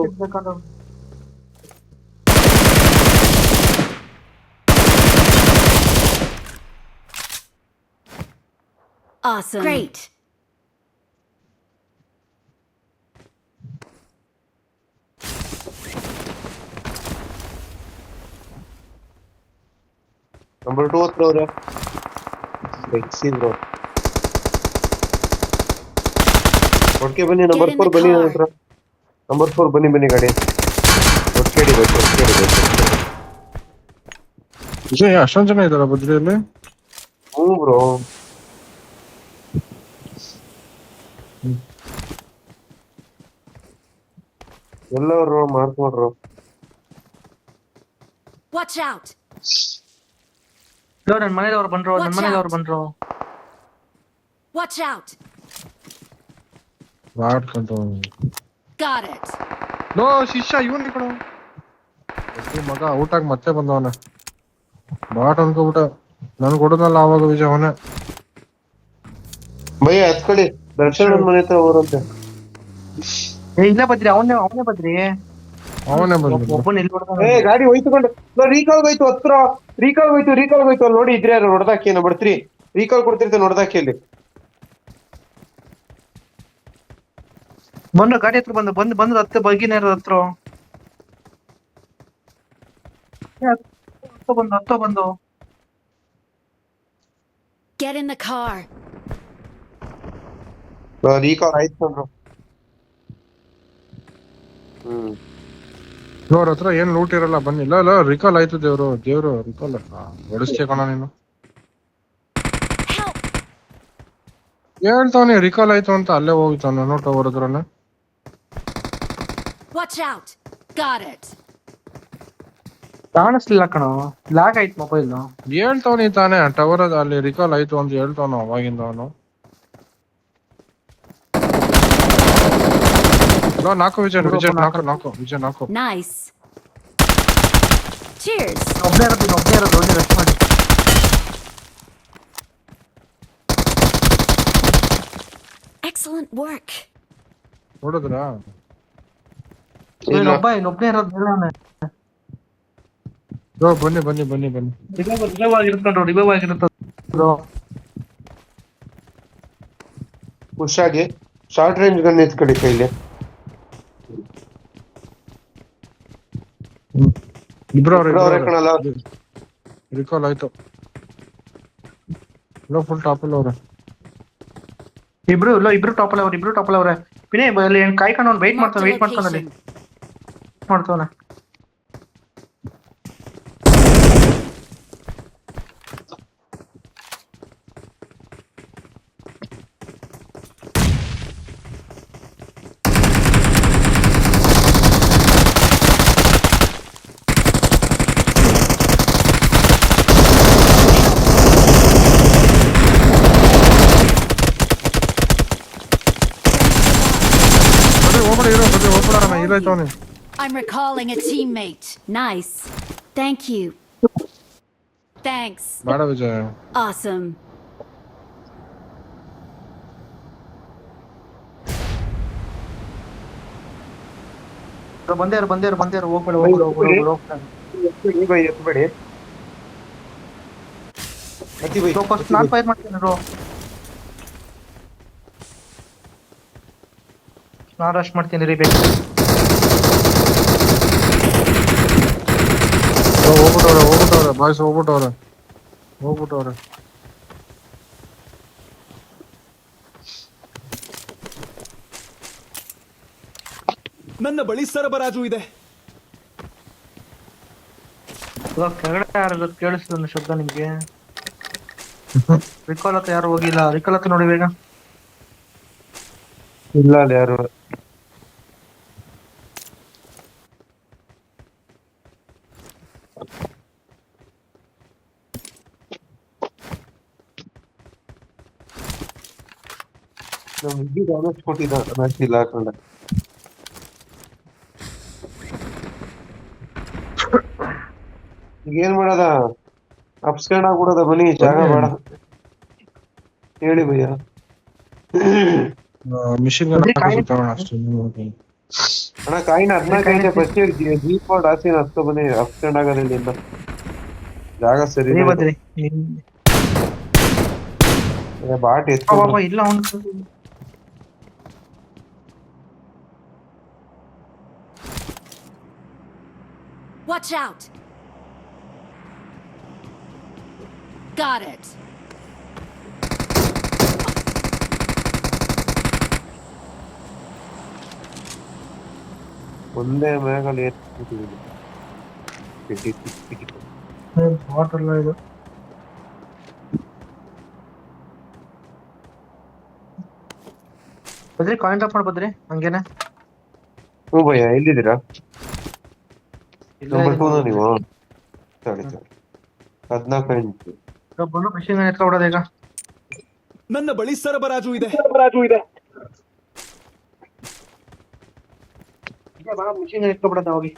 Awesome. Great. ನಂಬರ್ 2 ಹತ್ರ ಅವ್ರೆ ಬ್ರೋ. ಒಟ್ಟಿಗೆ ಬನ್ನಿ, ನಂಬರ್ 4 ಬನ್ನಿ ನನ್ನ ಹತ್ರ. ನಂಬರ್ 4 ಬನ್ನಿ ಗಾಡಿ ಒಟ್ಟಿಗೆ ವಿಜಯ್ ಅಷ್ಟೊಂದ್ ಜನ ಇದಾರ ಬದ್ರಿಯಲ್ಲಿ? ಹ್ಞೂ ಬ್ರೋ. ಎಲ್ಲರೂ ಮಾಡ್ಕೊಂಡ್ರು. Watch out. ನನ್ನ ಮನೆಯವ್ರು ಬಂದ್ರು. Watch out. Got it. No ಶಿಷ್ಯ ಇವನ್ ಕಣ ಮಗ ಊಟಕ್ಕೆ ಮತ್ತೆ ಬಂದವನ ಬಾಟ್ ಅನ್ಕೋಬಿಟ್ಟ ನನ್ ಕೊಡೋದಲ್ಲ ಅವಾಗ ವಿಜಯ್ ಅವನೇ. ಭಯ ಹತ್ಕೊಳ್ಳಿ, ದರ್ಶನ್ ಮನೆ ಹತ್ರ ಹೋರಂತೆ. ಇಲ್ಲ ಬದ್ರಿ ಅವನೇ ಬದ್ರಿ ಅವನೇ ಬಂದ ಒಬ್ಬನ ಗಾಡಿ ಹೋಯ್ತುಕೊಂಡು ರೀಕಾಲ್ ಹೋಯ್ತು ಹತ್ರ. ರೀಕಾಲ್ ಹೋಯ್ತು ಅಲ್ಲಿ ನೋಡಿ. ಇದ್ರೆ ಯಾರು ಹೊಡೆದಾಕಿ ನಂಬರ್ 3 ರೀಕಾಲ್ ಕೊಡ್ತಿರ್ತಾನೆ, ಹೊಡೆದಾಕಿ ಅಲ್ಲಿ. ಬಂದು ಗಾಡಿ ಹತ್ರ ಬಂದು ಹತ್ತೆ ಬಗ್ಗಿನ ಹತ್ರ ಬಂದು Get in the car. Recall ಆಯ್ತು. ಅವ್ರ ಹತ್ರ ಏನ್ ಲೂಟ್ ಇರಲ್ಲ ಬನ್ನಿ. ಇಲ್ಲ ರಿಕಾಲ್ ಆಯ್ತು. ದೇವ್ರು ರಿಕಾಲ್ ಹೊಡಿಸ್ತೀಯ ಕಣ ನೀನು. ಹೇಳ್ತಾವನಿ ರಿಕಾಲ್ ಆಯ್ತು ಅಂತ, ಅಲ್ಲೇ ಹೋಗ್ತಾನೆ ನೋಟ ಅವ್ರ ಹತ್ರನೇ. Watch out. Got it. ಕಾಣಿಸ್ಲಿಲ್ಲ ಕಣ, ಲಾಗ್ ಆಯ್ತು ಮೊಬೈಲ್. ಹೇಳ್ತಾವನಿ ತಾನೇ ಟವರ್ ಅಲ್ಲಿ ರಿಕಾಲ್ ಆಯ್ತು ಅಂತ ಹೇಳ್ತಾವನು ಅವಾಗಿಂದ ಅವನು. ನಾಲ್ಕು ವಿಜಯ್ ನಾಲ್ಕು. Nice. Cheers. ಒಬ್ಬನೇ ಇರೋದು ಹೋಗಿ ರೆಸ್ಟ್ ಮಾಡಿ. Excellent work. ನೋಡಿದ್ರಾ? ಇನ್ನೊಬ್ಬನೇ ಇರೋದು ಬನ್ನಿ. ರಿವೈವ್ ಆಗಿರುತ್ತೆ. ಹುಷಾಗಿ ಶಾರ್ಟ್ ರೇಂಜ್ ಗನ್ ಎತ್ಕೊಳ್ಳಿ ಕೈಲಿ. ಇಬ್ರು ರಿಕಾಲ್ ಆಯ್ತು. ಫುಲ್ ಟಾಪ್ ಅಲ್ಲಿ ಅವ್ರೆ ಇಬ್ರು ಟಾಪ್ ಅಲ್ಲಿ ಅವ್ರೆ. ವಿನಯ್ ಕಾಯ್ಕೊಂಡು ವೆಯ್ಟ್ ಮಾಡ್ತಾನೆ. I'm recalling a teammate. Nice. Thank you. Thanks. ಬೇಡ ವಿಜಯ್. Awesome. ಬಂದೇರು ಹೋಗ್ಬೇಡಿ. ಎತ್ಬೇಡಿ. ಫಸ್ಟ್ ನಾನು ಫೈರ್ ಮಾಡ್ತೀನಿ. ನಾನು ರಶ್ ಮಾಡ್ತೀನಿ ರೀ. ಬೇಕು ಹೋಗ್ಬಿಟ್ಟವ್ರೆ ಬಾಯ್ಸ್ ಹೋಗ್ಬಿಟ್ಟವ್ರೆ. ನನ್ನ ಬಳಿ ಸರಬರಾಜು ಇದೆ. ಇವಾಗ ಕೆಳಗಡೆ ಯಾರು ಕೇಳಿಸ್ತದ ಶಬ್ದ ನಿಮ್ಗೆ? ರಿಕಾಲ್ ಹತ್ರ ಯಾರು ಹೋಗಿಲ್ಲ, ರಿಕಾಲ್ ಹತ್ರ ನೋಡಿ ಬೇಗ. ಇಲ್ಲ ಅಲ್ಲಿ ಯಾರು ನಮ್ ಹುಡ್ಗಿ ಡ್ಯಾಮೇಜ್ ಕೊಟ್ಟಿದ್ದ ಮ್ಯಾಚ್ ಇಲ್ಲ ಹಾಕೊಂಡ. ಈಗ ಏನ್ ಮಾಡದ? ಅಪ್ಸ್ಕ್ಯಾಂಡ್ ಆಗ್ಬಿಡೋದ ಬನ್ನಿ, ಜಾಗ ಬೇಡ ಹೇಳಿ ಭಯ್ಯ. ಮಿಷಿನ್ ಅದೇ ಕಾಯಿ- ಅಷ್ಟೇ. ಅಣ್ಣ ಕಾಯಿನ 14 ಐತೆ, ಫಸ್ಟ್ ಜೀಪ್ ಮಾಡಿ ಹಾಸಿನ ಹತ್ಕೊ ಬನ್ನಿ. ಅಪ್ಸ್ಕ್ಯಾಂಡ್ ಆಗೋದು ಇಲ್ಲಿಂದ, ಜಾಗ ಸರಿ ಸರಿ ಬದ್ರಿ. ಬಾಟ್ ಎತ್ಕೊಂಡು ಇಲ್ಲ ಅವ್ನು Watch out! Got it. ಒಂದೇ ಮ್ಯಾಗಲ್ಲಿ ಎತ್ಬಿಟ್ಟಿದ್ದೀನಿ. ಬಾಟ್ ಎಲ್ಲ ಇದು. ಬದ್ರಿ ಕಾಯಿನ್ ಡ್ರಾಪ್ ಮಾಡಿ ಬದ್ರಿ ಹಂಗೇನೆ. ಹ್ಞೂ ಭಯ್ಯ, ಎಲ್ಲಿದ್ದೀರಾ? ಇಲ್ಲ ನಂಬರ್ 2 ನೀವು? ಸರಿ ಸರಿ. 14 ಇಂಚು ಬಂದು ಮಿಷಿನ್ ಎತ್ಕೊಬಿಡೋದು ಈಗ. ನನ್ನ ಬಳಿ ಸರಬರಾಜು ಇದೆ. ಮಿಷಿನ್ ಎತ್ಕೊಬಿಡೋದು ಹೋಗಿ.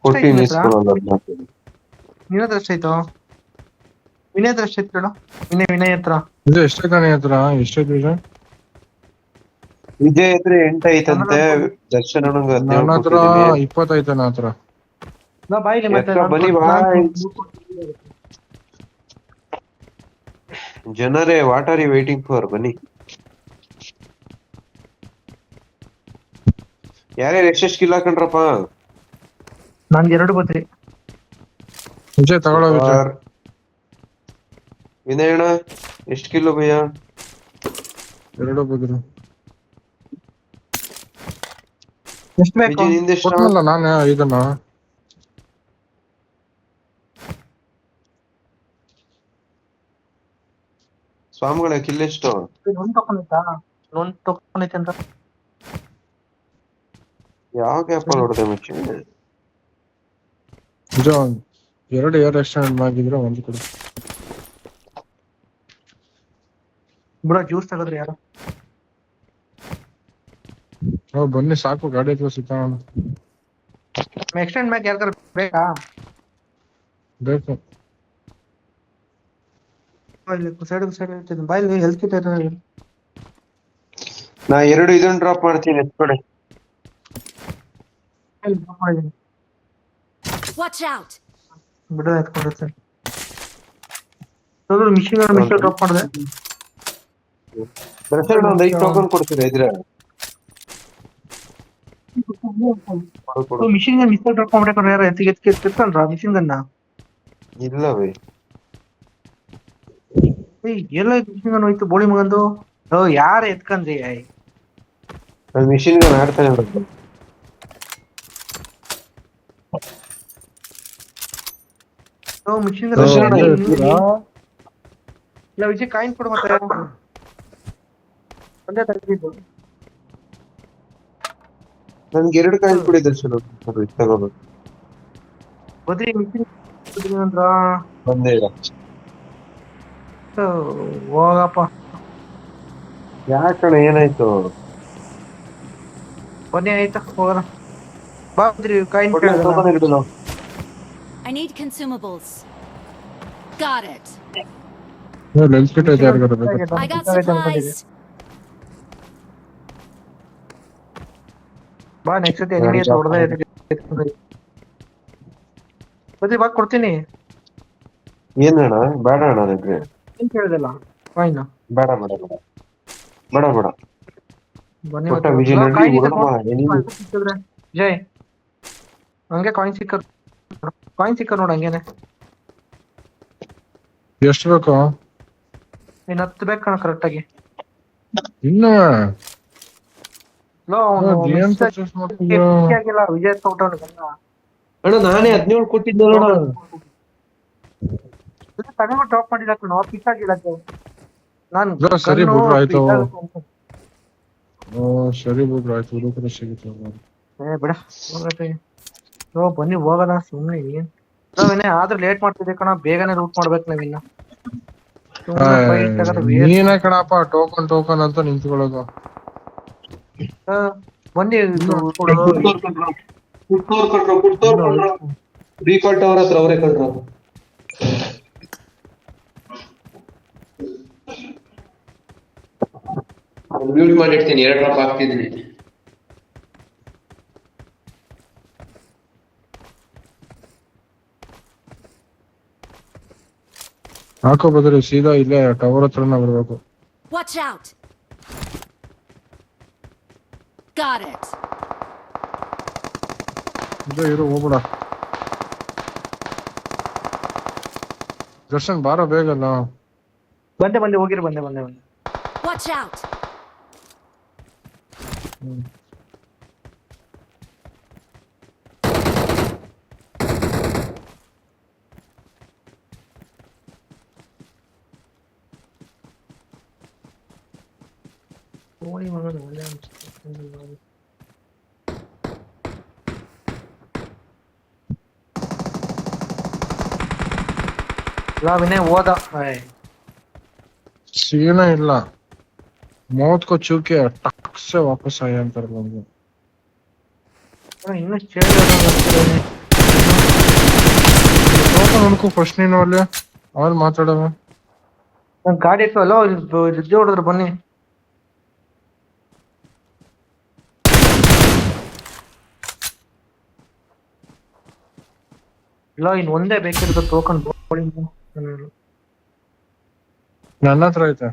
ಕೊಟ್ಟಿನಿ, ಎಷ್ಟಾಯ್ತು ಇಸ್ಕೊಳ್ಳೋದು ನಿನ್ನ ಹತ್ರ? 14. ನಿನ್ನ ಹತ್ರ ಎಷ್ಟಾಯ್ತು? ವಿನಯ್ ಹತ್ರ ಎಷ್ಟಾಯ್ತು ಕೇಳು. ವಿನಯ್ ಹತ್ರ ಇದು ಎಷ್ಟೈತಾನೆ ಹತ್ರ ಎಷ್ಟೈತು ಈಗ? ವಿಜಯ್ ಹತ್ರ 8 ಐತಂತೆ, ದರ್ಶನ್ ಅಣ್ಣಂಗೆ 17 ನನ್ನ ಹತ್ರ ಕೊಟ್ಟಿದ್ದೀನಿ. 20 ಐತೆ ನನ್ನ ಹತ್ರ. ನಾ ಬಾಯಿಲಿ ಮತ್ತೆ ಎತ್ರ ಬನ್ನಿ ಬಾ. ಜನರೇ, what are you waiting for? ಬನ್ನಿ. ಯಾರ್ಯಾರು ಎಷ್ಟೆಷ್ಟು ಕಿಲ್ ಹಾಕೊಂಡ್ರಪ್ಪ? ನನ್ಗೆ 2 ಬದ್ರಿ. ವಿಜಯ್ ತಗೊಳ್ಳೋ ವಿಜಯ್. ವಿನಯ್ ಅಣ್ಣ ಎಷ್ಟು ಕಿಲೋ ಭಯ್ಯ? 2 ಬದ್ರು. ಎಷ್ಟು ಬೇಕು? ವಿಜಯ್ ನಿಂದೆಷ್ಟು? ಕೊಟ್ಟನಲ್ಲ ನಾನು ಇದನ್ನ. ಸ್ವಾಮಿಗಳ ಕಿಲ್ ಎಷ್ಟು? ಒಂದು ತಕೊಂಡಿತ್ತಾ? ಒಂದು ತಕೊಂಡೈತೆ ಅಂತ. ಯಾವ ಗ್ಯಾಪ್ ಹೊಡೆದೆ ಮಚ್ಚಿ? ವಿಜಯ್ 2 ಏರ್ ಎಕ್ಸ್ಟೆಂಡ್ ಆಗಿದ್ರೆ ಒಂದು ಕೊಡು. ಬಿಡ ಜ್ಯೂಸ್ ತಗದ್ರಿ ಯಾರು? ಬನ್ನಿ ಸಾಕು, ಗಾಡಿ ಹತ್ರ ಸಿಗ್ತಾನ. ಎಕ್ಸ್ಟೆಂಡ್ ಮ್ಯಾಕ್ ಯಾರ್ಗಾರ ಬೇಕಾ? ಬೇಕು. ಸೈಡ್ ಇರ್ತಿದ್ದೀನಿ ಬಾಯಲ್ಲಿ ಹೆಲ್ತ್ ಕಿಟ್ ಐತೆ. ನಾ 2 ಇದನ್ನ ಡ್ರಾಪ್ ಮಾಡ್ತೀನಿ, ಎತ್ಕೊಡಿ. Watch out! ಬಿಡ ಎತ್ಕೊಂಡಿರ್ತೀನಿ. ಮಿಷಿನ್ ಡ್ರಾಪ್ ಮಾಡಿದೆ. ದರ್ಶನ್ ಒಂದು 5 ಟೋಕನ್ ಕೊಡ್ತೀರಾ ಇದ್ರೆ? ಮಿಷಿನ್ ಗನ್ ಡ್ರಾಪ್ ಮಾಡ್ಕೊಂಡ್ರೆ ಯಾರು ಎತ್ತಿಕೊಂಡ್ರ ಮಿಷಿನ್ ಗನ್ನ? ಇಲ್ಲ ಬೈ, ಎಲ್ಲ ಮಿಷಿನ್ ಗನ್ ಹೋಯ್ತು ಬೋಳಿ ಮಗಂದು. ಯಾರು ಎತ್ಕೊಂಡ್ರಿ? ನಾನು ಮಿಷಿನ್ ಗನ್ ಆಡ್ತಾನೆ ಇರೋದು. ಮಿಷಿನ್ ದರ್ಶನ್ ಇಲ್ಲ ವಿಜಯ್ ಕಾಯಿನ್ ಕೊಡು ಮತ್ತೆ. ಒಂದೇ ತೆಗ್ದಿದ್ದು. ನನ್ಗೆ 2 ಕಾಯಿನ್ ಕೊಡಿ ದರ್ಶನ್, ತಗೋಬೇಕು. ಬದ್ರಿ ಮಿಷಿನ್ ಬಂದೇ ಇಲ್ಲ. ಹೋಗಪ್ಪ. ಯಾಕಣ ಏನಾಯ್ತು? ಬನ್ನಿ ಆಯ್ತಾ ಹೋಗೋಣ ಬಾ. ಬದ್ರಿ ಕಾಯಿನ್ ಟೋಕನ್ ಹಿಡಿದು I need consumables. Got it. Lens kit ಐತೆ ಯಾರಿಗಾರ ಬೇಕು? I got supplies. ಬಾ ನೆಕ್ಸ್ಟ್ ಸತಿ ಎನಿಮಿ ಹೊಡೆದ ಬದ್ರಿ ಬಾ ಕೊಡ್ತೀನಿ. ಏನಣ್ಣ? ಬೇಡ ಅಣ್ಣ, ನನಗೆ ಏನ್ ಕೇಳಿದಲ್ಲ ಕಾಯಿನ್. ಬೇಡ ಬೇಡ ಬೇಡ ಬೇಡ ಬೇಡ. ಬನ್ನಿ ಕೊಟ್ಟ ವಿಜಯ್ ನಡಿ, ಹೊರಡಮ್ಮ, ಎನಿಮಿ. ಜೈ ಹಂಗೆ ಕಾಯಿನ್ ಸಿಕ್ಕ ನೋಡ ಹಂಗೇನೆ. ಎಷ್ಟು ಬೇಕು? ಇನ್ 10 ಬೇಕು ಕಣ ಕರೆಕ್ಟ್ ಆಗಿ. ಇನ್ನು ಏನ್ ಪರ್ಚೇಸ್ ಮಾಡ್ತಿದ್ಯಾ? ಆಗಿಲ್ಲ ವಿಜಯ್ ತಗೊಂಡ್ರೆ ಅಣ್ಣ ನಾನೇ 17 ಕೊಟ್ಟಿದ್ದಲ್ಲ ಅಣ್ಣ. ತಗೊಂಡು ಡ್ರಾಪ್ ಮಾಡಿಲ್ಲ ಕಣೋ, ಪಿಕ್ ಆಗಿಲ್ಲ ನಾನು ಬ್ರೋ, ಸರಿ ಬಿಡ್ರು ಆಯ್ತು. ಸರಿ ಬಿಡ್ರು ಆಯ್ತು, ಹುಡುಗರು ಸಿಗುತ್ತೆ. ಬಿಡ ಬನ್ನಿ ಹೋಗೋಣ ಸುಮ್ನೆ ಏನ್ ನಾವೇನೇ ಆದ್ರೂ ಲೇಟ್ ಮಾಡ್ತಿದ್ದೆ ಕಣ, ಬೇಗನೆ ರೂಟ್ ಮಾಡ್ಬೇಕು ನಾವಿನ್ನ. ನೀನೇ ಕಣಪ್ಪ ಟೋಕನ್ ಅಂತ ನಿಂತ್ಕೊಳ್ಳೋದು. ಬನ್ನಿ ಡಿಫಾಲ್ಟ್ ಅವ್ರ ಹತ್ರ ಅವರೇ ಕಳ್ರು. ಮ್ಯೂಟ್ ಮಾಡಿರ್ತೀನಿ, 2 ಡ್ರಾಪ್ ಹಾಕ್ತಿದ್ದೀನಿ. ಹಾಕೋ ಬದ್ರಿ ಸೀದಾ ಇಲ್ಲೇ ಟವರ್ ಹತ್ರನ ಬರ್ಬೇಕು. Watch out! Got it. ಇರು ಹೋಗ್ಬಿಡ. ದರ್ಶನ್ ಬಾರೋ ಬೇಗಲ್ಲ. ಬಂದೆ ಹೋಗಿರಿ ಬಂದೆ. Watch out! ಕೋಳಿ ಮಗನ ಒಳ್ಳೆ ವಿನಯ್ ಹೋದ. सीना ಇಲ್ಲ. मौत को छू के टक से वापस आए अंतर लोग. ಇನ್ನು उनको प्रश्न वाले ಆಮೇಲೆ ಮಾತಾಡೋಣ. ನನ್ ಗಾಡಿ ಇತ್ತಲ್ಲ ಇದ್ದೇ ಹೊಡೆದ್ರು ಬನ್ನಿ. ಇಲ್ಲ ಇನ್ನು ಒಂದೇ ಬೇಕಿರೋದು ಟೋಕನ್. ನನ್ನ ಹತ್ರ ಐತೆ.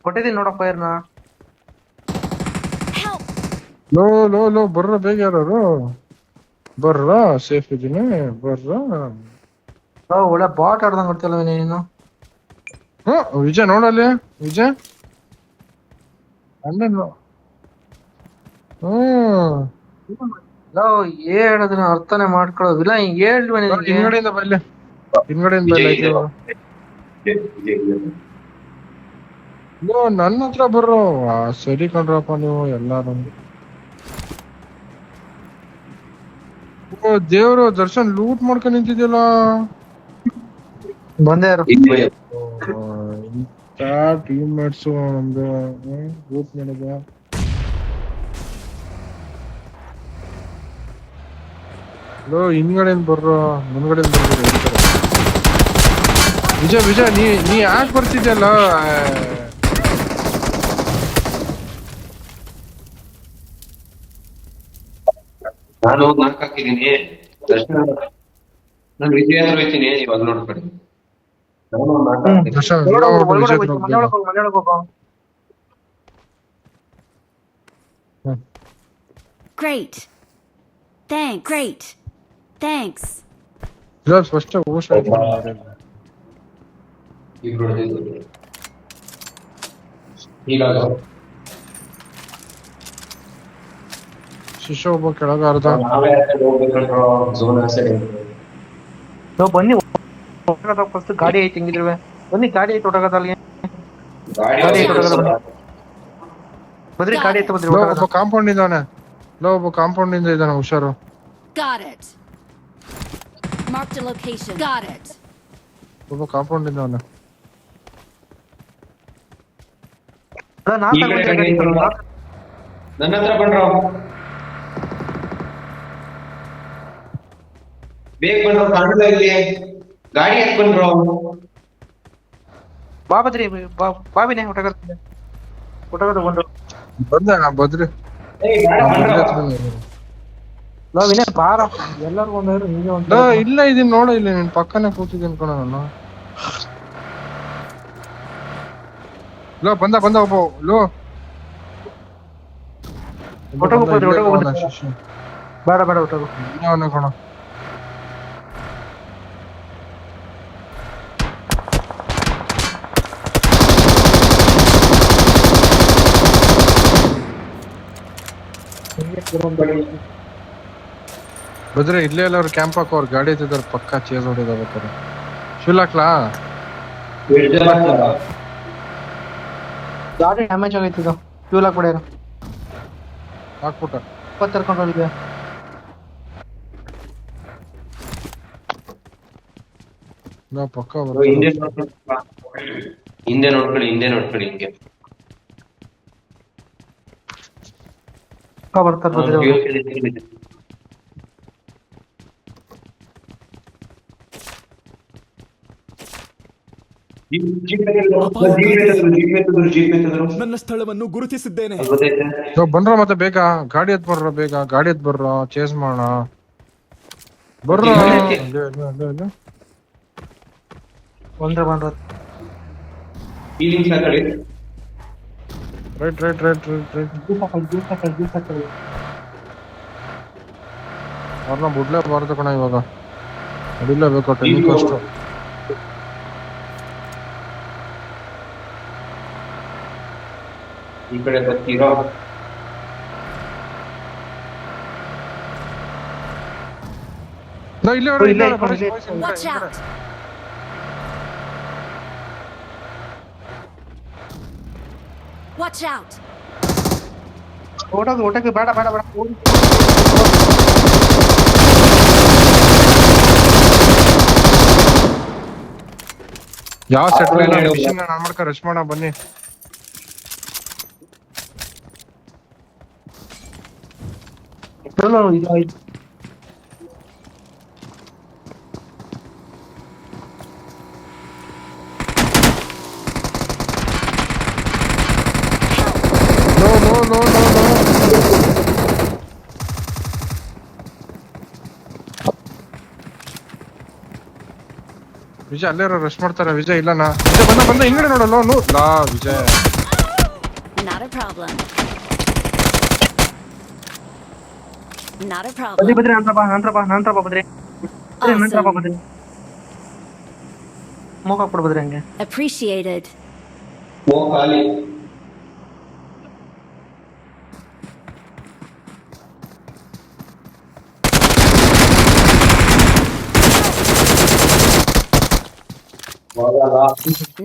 ಕೊಟ್ಟಿದ್ದೀನಿ ನೋಡ ಫೈರ್ನ. ಲೋ ಲೋ ಲೋ ಬರ್ರ ಬೇಗ ಯಾರು ಬರ್ರ, ಸೇಫ್ ಇದೀನಿ ಬರ್ರ. ಒಳ್ಳೆ ಬಾಟ್ ಆಡ್ದಂಗ್ ಗೊತ್ತಿಲ್ಲ ನೀನು. ವಿಜಯ್ ನೋಡಲ್ಲಿ ವಿಜಯ್ ಅಣ್ಣ. ಹೇಳಿದ್ರೆ ಅರ್ಥನೇ ಮಾಡ್ಕೊಳ್ಳೋದಿಲ್ಲ. ಹಿಂಗ್ ಹೇಳ್ವಿ ಹಿಂಗಡೆಯಿಂದ ಬಲ್ಲೆ, ಹಿಂಗಡೆಯಿಂದ ಬಲ್ಲೆ. ನನ್ನ ಹತ್ರ ಬರ್ರೋ. ಸರಿ ಕಣ್ರಪ್ಪ ನೀವು ಎಲ್ಲಾರು. ದೇವ್ರು ದರ್ಶನ್ ಲೂಟ್ ಮಾಡ್ಕೊಂಡ್ ನಿಂತಿದ್ಯಲ್ಲ. ಬಂದೇ ಟೀಮ್ ಮೇಟ್ಸು ನಮ್ದು ಲೂಟ್ ಮಾಡಿದ. ಹಿಂದ್ಗಡೆಯಿಂದ ಬರ್ರೋ, ಮುಂದ್ಗಡೆಯಿಂದ ಬರ್ಬೋದು. ವಿಜಯ್ ನೀ ಯಾಕೆ ಬರ್ತಿದ್ಯಲ್ಲ? ನಾನು ನಾಲ್ಕು ಹಾಕಿದ್ದೀನಿ. ನಾನು ವಿಜಯ್ ಹತ್ರ ಹೋಗ್ತೀನಿ, ಇವಾಗ ನೋಡ್ಬೇಡಿ. Great. Thanks. ಫಸ್ಟ್ ಶಿಷ್ಯ ಒಬ್ಬ ಕೆಳಗ ಅರ್ಧ. ಬನ್ನಿ ಫಸ್ಟ್ ಗಾಡಿ ಐತಿ ಹಿಂಗಿದ್ರೆ. ಬನ್ನಿ ಗಾಡಿ ಐತಿ ಹೊಟ್ಟಗದಲ್ಲಿ. ಬದ್ರಿ ಗಾಡಿ ಐತಿ ಬದ್ರಿ. ಒಬ್ಬ ಕಾಂಪೌಂಡ್ ಇದ್ದಾನೆ. ಒಬ್ಬ ಕಾಂಪೌಂಡ್ ಇಂದ ಇದ್ದಾನೆ, ಹುಷಾರು. Got it. Marked a location. Got it. ಒಬ್ಬ ಕಾಂಪೌಂಡ್ ಇದ್ದಾನೆ. ನನ್ನ ಹತ್ರ ಬಂಡ್ರ, ಬೇಗ ಬಂದ್ರು. ಕಾಣಲ್ಲ ಇಲ್ಲಿ. ಗಾಡಿ ಯಾಕೆ ಬಂದ್ರು? ಬಾಬದ್ರಿ ಬಾಬಿನೇ ಹೊಟ್ಟಗದ ಬಂದ್ರು. ಬಂದ ಬದ್ರಿ ವಿನಯ್ ಬಾರ. ಎಲ್ಲರಿಗೂ ಒಂದಾದ್ರು ನಿಂಗೆ ಒಂದು. ಇಲ್ಲ ಇದೀನಿ ನೋಡ, ಇಲ್ಲಿ ನಿನ್ ಪಕ್ಕನೆ ಕೂತಿದ್ದೀನಿ ಕಣ ನಾನು. ಬಂದ ಒಬ್ಬ ಒಟ್ಟೋಗ್ ಹೋಗ್ಬೋದು, ಒಟ್ಟೋಗ್ ಹೋಗ್ಬೋದು. ಶಿಷ್ಯ ಬೇಡ ಬೇಡ ಒಟ್ಟೋಗು. ಅವನ ಕಣ. ಬದ್ರೆ ಇಲ್ಲೇ ಎಲ್ಲಾರು ಕ್ಯಾಂಪ್ ಹಾಕೋ, ಅವ್ರ ಗಾಡಿ ಎತ್ತಿದಾರೆ ಪಕ್ಕ ಚೇಸ್ ಹೊಡಿದಾರೆ. ಶಿಲ್ ಹಾಕ್ಲಾ? ಗಾಡಿ ಡ್ಯಾಮೇಜ್ ಆಗೈತಿ ಇದು, ಫ್ಯೂಲ್ ಹಾಕ್ಬಿಡ. ಹಾಕ್ಬಿಟ್ಟ. ಕರ್ಕೊಂಡೋಗಿದೆ. ನಾ ಪಕ್ಕ ಹಿಂದೆ ನೋಡ್ಕೊಳ್ಳಿ ಹಿಂಗೆ. ಬರ್ತಾರೆ ಬದ್ರಿ ಅವ್ರು. ನನ್ನ ಸ್ಥಳವನ್ನು ಗುರುತಿಸಿದ್ದೇನೆ. ಬಂದ್ರ ಮತ್ತೆ ಬೇಗ ಗಾಡಿ ಎತ್ ಬರ್ರ, ಬೇಗ ಗಾಡಿ ಎತ್ ಬರ್ರ, ಚೇಸ್ ಮಾಡೋಣ ಬರ್ರ. ಬಂದ್ರೆ ಬಂದ್ರ right right right right right. ಅವ್ರನ್ನ ಬಿಡ್ಲೇಬಾರ್ದು ಕಣ ಇವಾಗ, ಹೊಡಿಲೇಬೇಕು. ಟೆಕ್ನಿಕ್ ಅಷ್ಟು. ಈ ಕಡೆ ಬರ್ತೀರೋ? ಇಲ್ಲೇ Watch out! Watch out! ಓಟಕ್ಕೆ ಬೇಡ ಬೇಡ ಬೇಡ. ಯಾವ ಸೆಟ್ಲ್ ಇಲ್ಲ, ಮಿಷನ್ ನಾನ್ ಮಾಡ್ಕ ರೆಸ್ಟ್ ಮಾಡ ಬನ್ನಿ. No no no no no. Vijay ಅಲ್ಲೇ ರೆಸ್ಟ್ ಮಾಡ್ತಾರೆ. ವಿಜಯ್ ಇಲ್ಲನಾ? ವಿಜಯ್ ಬಂದ ಹಿಂಗಡೆ ನೋಡಲ್ಲ ಲಾ Vijay. Not a problem. Not a Badri problem. Badri ನಂತರ ಬಾ ಬದ್ರಿ. ನಂತರ ಬಾ ಬದ್ರಿ. ಮೂಗ್ ಹಾಕ್ಬಿಡು ಬದ್ರಿ ಹಂಗೆ. Appreciated. ಖಾಲಿ.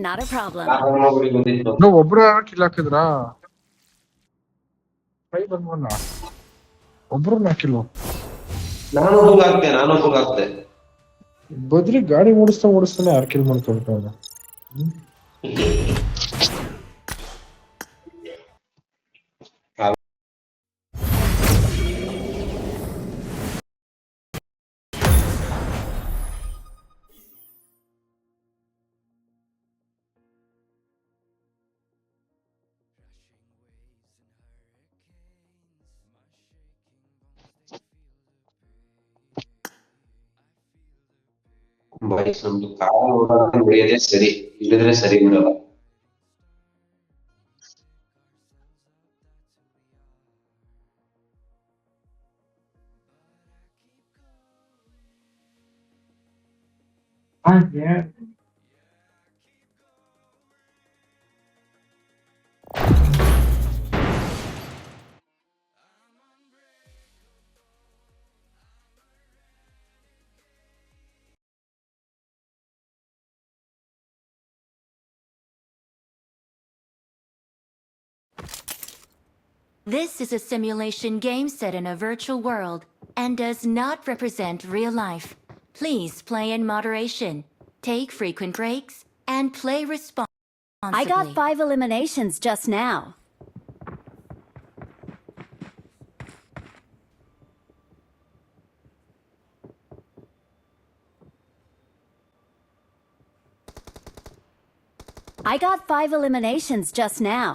Not a problem. ನೀವು ಒಬ್ರು ಕಿಲ್ ಹಾಕಿದ್ರಾ? ಕೈ ಬಂದ್ವಲ್ಲ, ಒಬ್ರು ಹಾಕಿಲ್ವ? ನಾನು ಹೋಗಾಕ್ತೆ. ಬದ್ರಿ ಗಾಡಿ ಓಡಿಸ್ತಾನೆ ಯಾರು ಕಿಲ್ ಮಾಡ್ಕೊಳ್ತಾವ. ಬಾಯ್ಸ್ ನಮ್ದು ಕಾರ್ ಹೊಡೆಯೋದೇ ಸರಿ, ಇಲ್ಲದ್ರೆ ಸರಿ ಬಿಡಲ್ಲ. This is a simulation game set in a virtual world and does not represent real life. Please play in moderation, take frequent breaks, and play responsibly. I got 5 eliminations just now. I got 5 eliminations just now.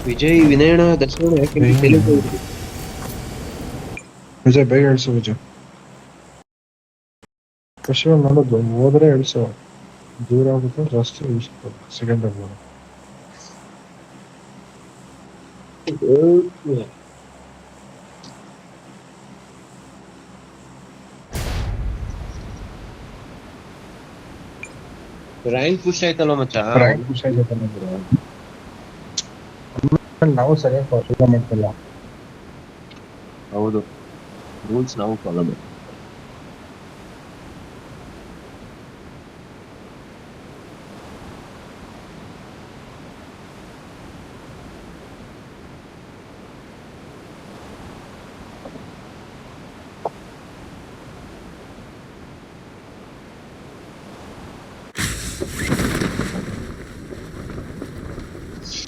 Vijay ವಿನಯಣ ದರ್ಶನ ಯಾಕೆ ತೆಲುಗು ವಿಜಯ್ ಬೇಗ ಇಳಿಸು ವಿಜಯ್. ಖುಷಿ ಮಾಡೋದು ಹೋದ್ರೆ ಇಳಿಸು, ದೂರ ಆಗುತ್ತೆ ಜಾಸ್ತಿ ಇಳಿಸ್ಬೋದು second ಆಗ್ಬೋದು. ರ್ಯಾಂಕ್ ಪುಷ್ ಆಯ್ತಲ್ವ ಮಚ್ಚ. ಖುಷಿ ಆಗುತ್ತೆ ನಾವು ಸರಿಯಾಗಿ ಫಾಲೋ ಮಾಡ್ತಿಲ್ಲ. ಹೌದು, ರೂಲ್ಸ್ ನಾವು ಫಾಲೋ ಮಾಡಿ.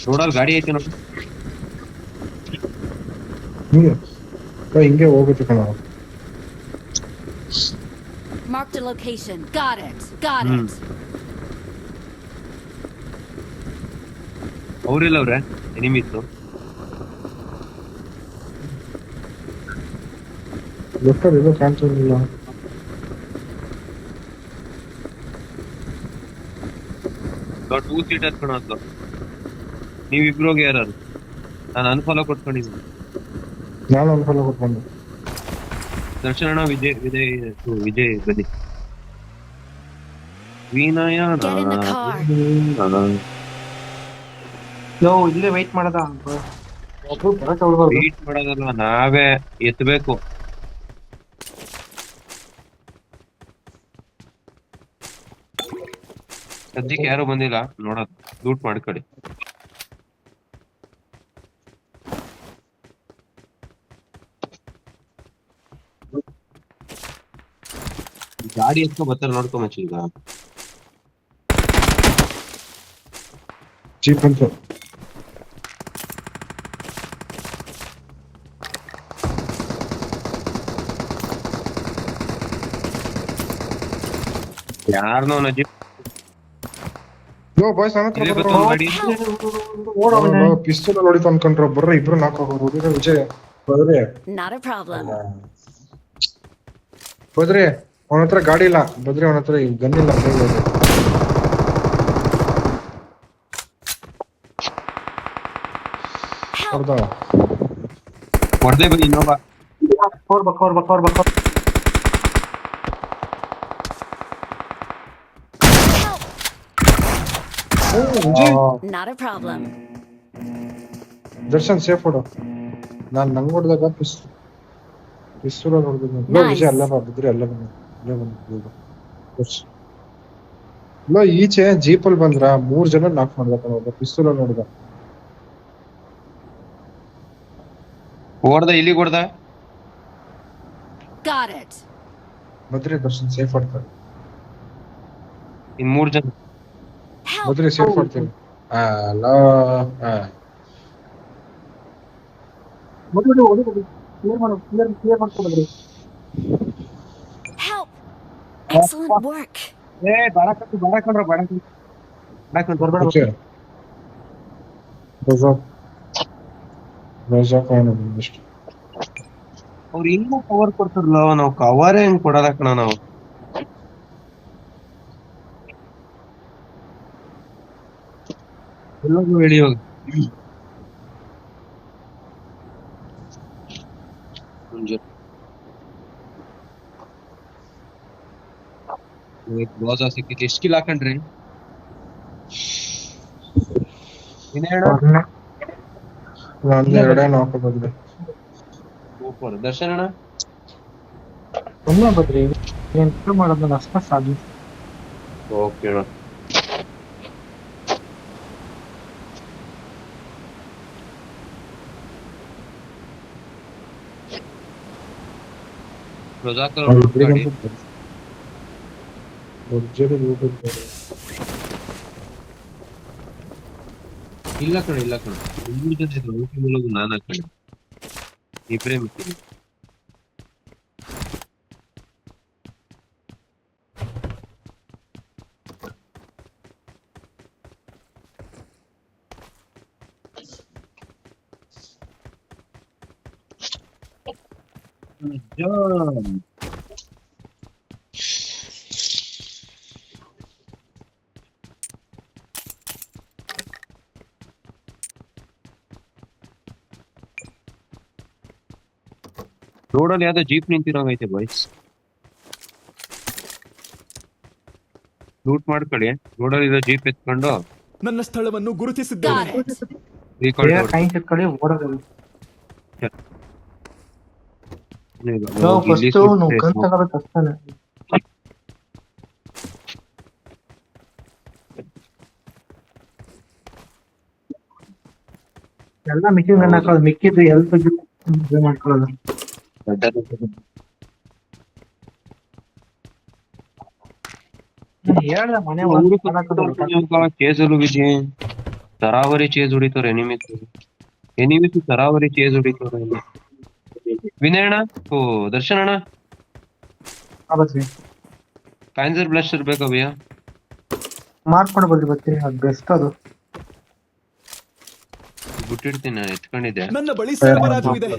ರೋಡಲ್ಲಿ ಗಾಡಿ ಐತೆ ನೋಡಿ. ಹಿಂಗೆ ಹೋಗುತ್ತೆ ಕಣ. Marked a location. Got it. Got it. ಅವ್ರೆಲ್ಲ ಅವ್ರೆ ಎನಿಮಿತ್ತು. ಲೆಫ್ಟಲ್ಲಿ ಏನೋ ಕಾಣ್ತಿರ್ಲಿಲ್ಲ. ಟೂ ಸೀಟರ್ ಕಣ ಅಂತ. ನೀವಿಬ್ರು ಹೋಗಿ ಯಾರು? ನಾನು ಅನ್ಫಾಲೋ ಕೊಟ್ಕೊಂಡಿದ್ದೀನಿ. ನಾನು ಅನ್ಫಾಲೋ ಕೊಟ್ಕೊಂಡು ದರ್ಶನ ವಿಜಯ್ ಬನ್ನಿ. ವಿನಯ Get in the car. ಇಲ್ಲೇ ವೆಯ್ಟ್ ಮಾಡದ ಒಬ್ರು ಬರಕ್ಕೆ ಹೋಗ್ಬಾರ್ದು. ವೆಯ್ಟ್ ಮಾಡೋದಲ್ವ, ನಾವೇ ಎತ್ತಬೇಕು. ಸದ್ಯಕ್ಕೆ ಯಾರು ಬಂದಿಲ್ಲ, ನೋಡೋದು ಲೂಟ್ ಮಾಡ್ಕೊಳ್ಳಿ. ಗಾಡಿ ಎತ್ಕೊ ಬರ್ತಾರೆ ನೋಡ್ಕೊ ಮಚ್ಚ. ಈಗ ಜೀಪ್ ಅಂತ ಯಾರನ್ನೋ ನಜೀಬ್ ಬಾಯ್ಸ್ ಇಲ್ಲೇ ಬರ್ತಾನೆ ಗಾಡಿ. ಪಿಸ್ತೂಲ್ ಹೊಡಿತು ಅನ್ಕೊಂಡ್ರ ಬರ್ರ ಇಬ್ರು ನಾಕೋಬಹುದು. Vijay Badri Not a problem. Badri ಅವನ ಹತ್ರ ಗಾಡಿ ಇಲ್ಲ. ಬದ್ರಿ ಅವನ ಹತ್ರ ಗನ್ ಇಲ್ಲ. ಹೊಡ್ದ ಹೊಡೆದೇ ಬನ್ನಿ ಇನ್ನೊಬ್ಬ. ಬರ್ಬೇಕು. Not a problem. Darshan safe ಹೊಡು. ನಂಗ್ ಹೊಡೆದಾಗ ಪಿಸ್ತೂಲ್ ಹೊಡೆದ. ವಿಜಯ್ ಅಲ್ಲ ಬದ್ರಿ ಅಲ್ಲ ಇಲ್ಲ ಈಚೆ ಜೀಪಲ್ ಬಂದ್ರ 3 ಜನ ನಾಕ್ ಮಾಡ್ದ. ಪಿಸ್ತೂಲ್ ನೋಡಿದ. ಹೊಡೆದ ಇಲ್ಲಿಗೆ ಹೊಡೆದ. Got it. Badri Darshan safe ಆಡ್ತಾರೆ. ಇನ್ 3 ಜನ Help. ಬದ್ರಿ ಸೇಫ್ ಆಡ್ತೀನಿ. ಅಲ್ಲ ಕ್ಲಿಯರ್ ಮಾಡ್ಕೊಡ್ರಿ. Help. Excellent work. ಅವ್ರು ಇನ್ನೂ ಕವರ್ ಕೊಡ್ತಾರಲ್ಲ, ನಾವು ಕವರೇ ಹೆಂಗ್ ಕೊಡೋದ ಕಣ ನಾವು. ಎಲ್ಲರಿಗೂ ಹೇಳಿ ಹೋಗಿ. ರೋಜಾ ಸಿಕ್ಕಿತ್ತು. ಎಷ್ಟು ಕಿಲ್ ಹಾಕೊಂಡ್ರಿ? ಎರಡೇ ನಾಲ್ಕು ಬಂದ್ರೆ ಸೂಪರ್. ದರ್ಶನ ಅಣ್ಣ ಸುಮ್ಮನೆ ಬದ್ರಿ ಏನ್ ಮಾಡೋದು ಅಷ್ಟ ಸಾಧ್ಯ. ಓಕೆ ಅಣ್ಣ. ರಜಾಕರ್ ಗಾಡಿ ಇಲ್ಲ ಕಣ ಮೂರು ಜನ ಇದ್ರು. ಊಟಿ ಮೂಲಕ ನಾನು ಹಾಕೊಂಡೆ. ಇಬ್ಬರೇ ಮಿಕ್ಕಿದ್ರು. ಜಾನ್. ರೋಡಲ್ಲಿ ಯಾವ್ದೋ ಜೀಪ್ ನಿಂತಿರೋಂಗೈತೆ ಬಾಯ್ಸ್. ಲೂಟ್ ಮಾಡ್ಕೊಳ್ಳಿ. ರೋಡಲ್ಲಿ ಇರೋ ಜೀಪ್ ಎತ್ಕೊಂಡು ನನ್ನ ಸ್ಥಳವನ್ನು ಗುರುತಿಸಿದ್ದೇನೆ. Got it. ರೀಕಾಲ್ ಬೇಗ ಕಾಯಿನ್ಸ್ ಎತ್ಕೊಳ್ಳಿ ಓಡೋದು. ಫಸ್ಟ್ ನಾವು ಗನ್ ತಗೋಬೇಕು ಅಷ್ಟೇನೆ. ಎಲ್ಲ ಮಿಕ್ಕಿದ ಗನ್ ಹಾಕೋದು, ಮಿಕ್ಕಿದ್ದು ಎಲ್ಪ್ ಮಾಡ್ಕೊಳ್ಳೋದು. ಹೇಳ್ದೆ ಮನೆ ಒಳಗೆ ಹಾಕೋದು. ಚೇಸಲು ವಿಜಿ ತರಾವರಿ ಚೇಸ್ ಹೊಡಿತಾರೆ ಎನಿಮಿಸ್ ತರಾವರಿ ಚೇಸ್ ಹೊಡಿತಾರೆ. ವಿನಯ್ ಅಣ್ಣ, ಓ ದರ್ಶನ್ ಅಣ್ಣ, ಆಗುತ್ತೆ. ಪ್ಯಾನ್ಸರ್ ಬ್ಲಾಸ್ಟರ್ ಬೇಕಾ ಭಯ್ಯ? ಮಾಡ್ಕೊಂಡು ಬಂದು ಬರ್ತೀನಿ, ಅದು ಬೆಸ್ಟ್ ಅದು. ಬಿಟ್ಟಿಡ್ತೀನಿ, ನಾನು ಎತ್ಕೊಂಡಿದ್ದೆ. ನನ್ನ ಬಳಿ ಸರಬರಾಜು ಇದೆ.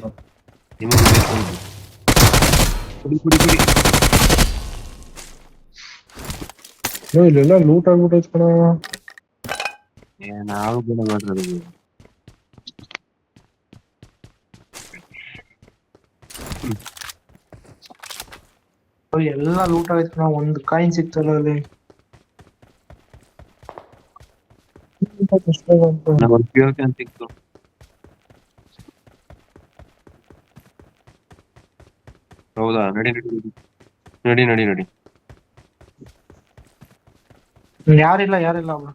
ನಿಮಗೆ ಬೇಕು ಅಂದ್ರೆ. ಕುಡಿ ಕುಡಿ ಕುಡಿ. ಇಲ್ಲೆಲ್ಲ ಲೂಟ್ ಆಗ್ಬಿಟ್ಟೈತ್ ಕಣ. ನಾವು ಗುಣ ಮಾಡ್ರಿ. ಎಲ್ಲ ಲೂಟ್ ಆಯ್ತು. ನಾವು ಒಂದು ಕಾಯಿನ್ ಸಿಕ್ತಲ್ಲ ಅಲ್ಲಿ. ಅಂತ ಸಿಕ್ತು. ಹೌದಾ? ನಡಿ ನಡಿ ನಡಿ ನಡಿ ನಡಿ. ಯಾರಿಲ್ಲ ಅವ್ರು.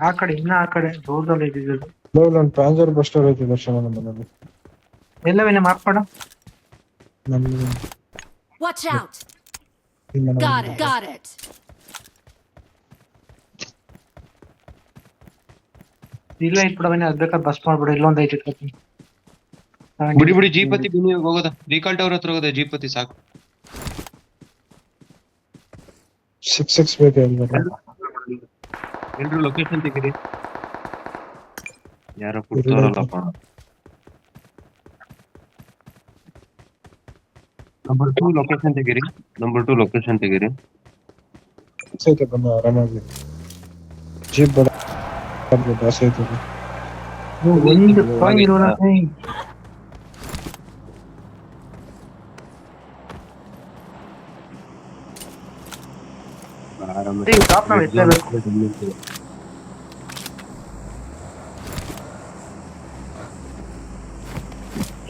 ಆ ಕಡೆ ಇನ್ನ ಆ ಕಡೆ ದೂರದಲ್ಲಿ ಇದ್ದಿದ್ದು. ನನ್ನ ಪ್ಯಾನ್ಸರ್ ಬಸ್ಟರ್ ಐತಿ ದರ್ಶನ ನಮ್ಮ ಮನೇಲಿ. ಎಲ್ಲವೇನೆ ಮಾಡ್ಕೊಡ. Watch out. Got it. ಇಲ್ಲ ಇಟ್ಬಿಡವೇನೆ, ಅದ್ ಬೇಕಾದ್ರೆ ಬಸ್ ಮಾಡ್ಬಿಡ. ಇಲ್ಲೊಂದ್ ಐತಿ ಇಟ್ಕೊತೀನಿ. ಬಿಡಿ ಬಿಡಿ, ಜೀಪತಿ ಬಿನಿ ಹೋಗೋದ. ರೀಕಾಲ್ ಟವರ್ ಹತ್ರ ಹೋಗೋದ. ಜೀಪತಿ ಸಾಕು. 6 ಬೇಕು ಎಲ್ರು ಲೊಕೇಶನ್ ತೆಗೀರಿ. ಯಾರೋ ಕೊಡ್ತಾರಲ್ಲಪ್ಪ. ನಂಬರ್ 2 ಲೊಕೇಶನ್ ತೆಗೀರಿ. ಐತೆ ಬಂದು ಆರಾಮಾಗಿ ಜೀಪ್ ಬೇಡ ಜಾಸ್ತಿ ಐತೆ. ಒಂದು ಕಾಯಿನ್ ಇರೋಲ್ಲ. ಟಾಪ್ ನಾವು ಎತ್ತಬೇಕು.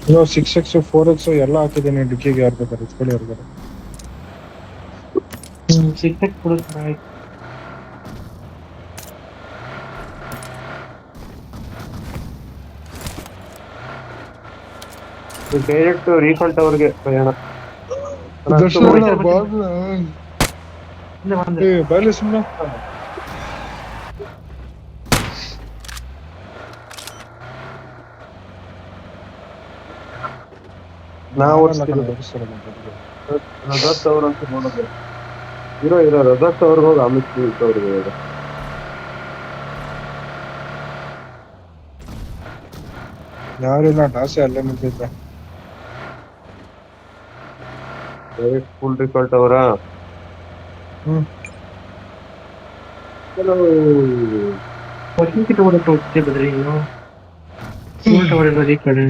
ಇನ್ನು 6x 4x ಎಲ್ಲ ಹಾಕಿದ್ದೀನಿ ಡಿಕ್ಕಿಗೆ. ಯಾರು ಬೇಕಾದ್ರೆ ಇಸ್ಕೊಳ್ಳಿ ಅವ್ರಿಗೆ. ಸಿಕ್ಸ್ ಕೊಡುತ್ತೆ. ಡೈರೆಕ್ಟ್ ರೀಕಾಲ್ ಟವರ್ಗೆ ಪ್ರಯಾಣ. ಬಾಯ್ಲಿ ಸುಮ್ಮನೆ. ನಾವು ರಜತ್ ಅವ್ರಂತ ನೋಡೋದು. ಇರೋ ರಜತ್ ಅವ್ರಿಗೆ ಹೋಗಿ ಅಮಿತ್ ಅವ್ರಿಗೆ ಹೋಗ. ಯಾರಿಲ್ಲ, ಡಾಸೆ ಅಲ್ಲೇ ನಿಂತಿದ್ದೆ. ಡೈರೆಕ್ಟ್ ಫುಲ್ ರಿಕಾಲ್ ಟವರಾ? ಬದ್ರಿ ಈ ಕಡೆ.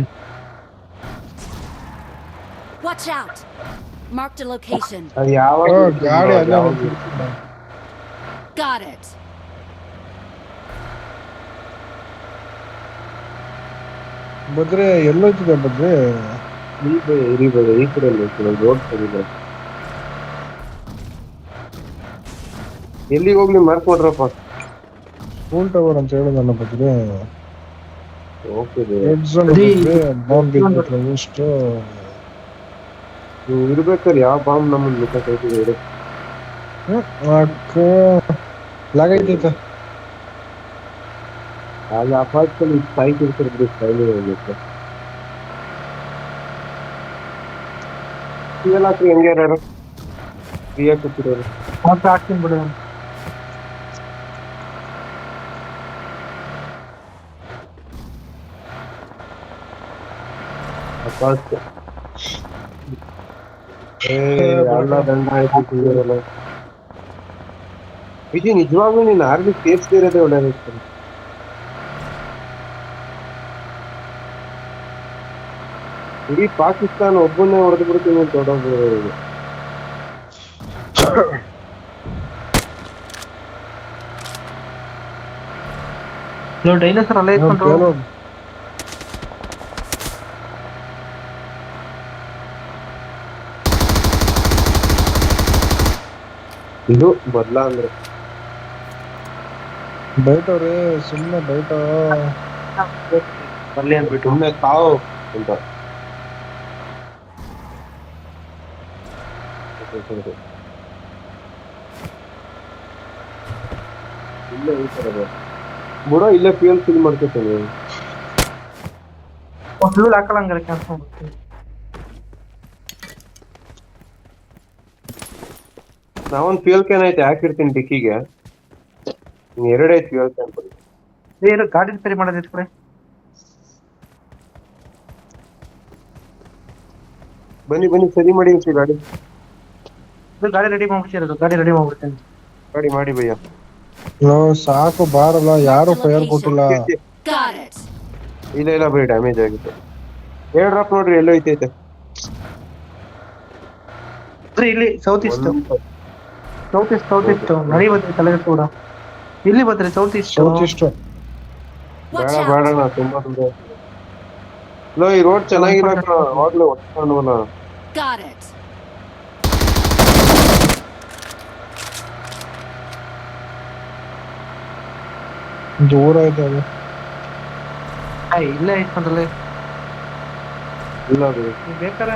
Watch out. Marked a location. ಅದು ಯಾವಾಗ ಗಾಡಿ ಅಲ್ಲೇ ನಿಂತಿರ್ತಿದ್ದ. Got it. ಬದ್ರೆ ಎಲ್ಲೋಯ್ತಿದೆ ಬದ್ರೆ? ಈ ಕಡೆ ರೋಡ್ ಸರಿಯಿಲ್ಲ. ಎಲ್ಲಿಗೆ ಹೋಗ್ಲಿ ಮಾರ್ಕ್ ಮಾಡ್ರಪ್ಪ. ಫುಲ್ ಟವರ್ ಅಂತ ಹೇಳೋದಲ್ಲ ಬದ್ರೆ. ಹೋಗ್ತಿದೆ ರೆಡ್ ಝೋನ್ ಬದ್ರೆ ಬಾಂಬ್ ಬಿದ್ಬಿಟ್ರೆ ಎಷ್ಟು ಇರ್ಬೇಕಾದ್ರೆ ಯಾವ ಬಾಂಬ್ ನಮ್ಮನ್ನ ಮುಖ ಕೈತಿದೆ. ಲಾಗೈತೈತೆ. ಅಲ್ಲಿ ಅಪಾರ್ಟ್ಮೆಂಟ್ ಸೈಟ್ ಇರ್ತಾರೆ. ಸ್ಟೈಲ್ ಹೋಗುತ್ತೆ. ಇವೆಲ್ಲ ಹೆಂಗೆ ಯಾರು ಫ್ರೀಯಾಗಿ ಕೊಟ್ಟಿರೋರು. ಮತ್ತೆ ಹಾಕ್ತೀನಿ ಬಿಡು. ಅಪಾಸ್ ಎಲ್ಲ ದಂಡ ಆಯ್ತು ವಿಜಿ. ನಿಜವಾಗ್ಲೂ ನೀನ್ ಆರ್ಮಿ ಸೇರ್ಸ್ತಿರೋದೇ ಒಳ್ಳೇದಿತ್ತು. ಇಡೀ ಪಾಕಿಸ್ತಾನ ಒಬ್ಬನ್ನೇ ಹೊಡೆದು ಬಿಡ್ತೀನಿ ಅಂತ ದೊಡ್ಡ ಡೈನೋಸರ್ ಅಲ್ಲೇ ಇಟ್ಕೊಂಡು ಇದು ಬದ್ಲಾ ಅಂದ್ರೆ ಬೈಟವ್ರಿ, ಸುಮ್ಮನೆ ಬೈಟ. ಬರ್ಲಿ ಅಂದ್ಬಿಟ್ಟು ಸುಮ್ಮನೆ ತಾವು ಅಂತ. ಇಲ್ಲೇ ಈ ತರ ಬುಡ ಇಲ್ಲೇ ಫ್ಯೂಲ್ ಫಿಲ್ ಮಾಡ್ಕೊತೇನೆ. ಫ್ಯೂಲ್ ಹಾಕಲಂಗಾರೆ ಕ್ಯಾನ್ಸಲ್ ಮಾಡ್ತೀನಿ. ನಾವೊಂದ್ ಫ್ಯೂಲ್ ಕ್ಯಾನ್ ಐತೆ ಹಾಕಿರ್ತೀನಿ ಡಿಕ್ಕಿಗೆ. ಎರಡೈತೆ ಫ್ಯೂಲ್ ಕ್ಯಾನ್. ಏನು ಗಾಡಿ ರಿಪೇರಿ ಮಾಡೋದಿತ್ತು ಕಡೆ. ಬನ್ನಿ ಬನ್ನಿ ಸರಿ ಮಾಡಿ ಗಾಡಿ. ಇದು ಗಾಡಿ ರೆಡಿ ಮಾಡ್ಬಿಟ್ಟಿರೋದು, ಗಾಡಿ ರೆಡಿ ಮಾಡ್ಬಿಡ್ತೇನೆ. ಗಾಡಿ ಮಾಡಿ ಭಯ್ಯ. ಸಾಕು ಬಾರಲ್ಲ, ಯಾರು ಫೈರ್ ಕೊಟ್ಟಿಲ್ಲ. Got it. ಇಲ್ಲ ಇಲ್ಲ ಬರೀ ಡ್ಯಾಮೇಜ್ ಆಗಿದೆ. ಏರ್ ಡ್ರಾಪ್ ನೋಡ್ರಿ ಎಲ್ಲೋ ಐತೈತೆ. ಇಲ್ಲಿ ಸೌತ್ ಈಸ್ಟ್ ನಡಿ ಬಂದ್ರಿ ತಲೆ ಕೂಡ. ಇಲ್ಲಿ ಬಂದ್ರಿ ಸೌತ್ ಈಸ್ಟ್. Watch ಬೇಡ out. ಬೇಡಣ ತುಂಬಾ ದೂರ. ಲೋ ಈ ರೋಡ್ ಚೆನ್ನಾಗಿಲ್ಲ ಅವಾಗ್ಲೇ ಹೊಡ್ಕೊಂಡ್ವಲ್ಲ. Got it. ದೂರ ಇದೆ ಅದು. ಇಲ್ಲೇ ಇಟ್ಕೊಂಡ್ರಲ್ಲ. ಇಲ್ಲ ಅದು ನೀವು ಬೇಕಾದ್ರೆ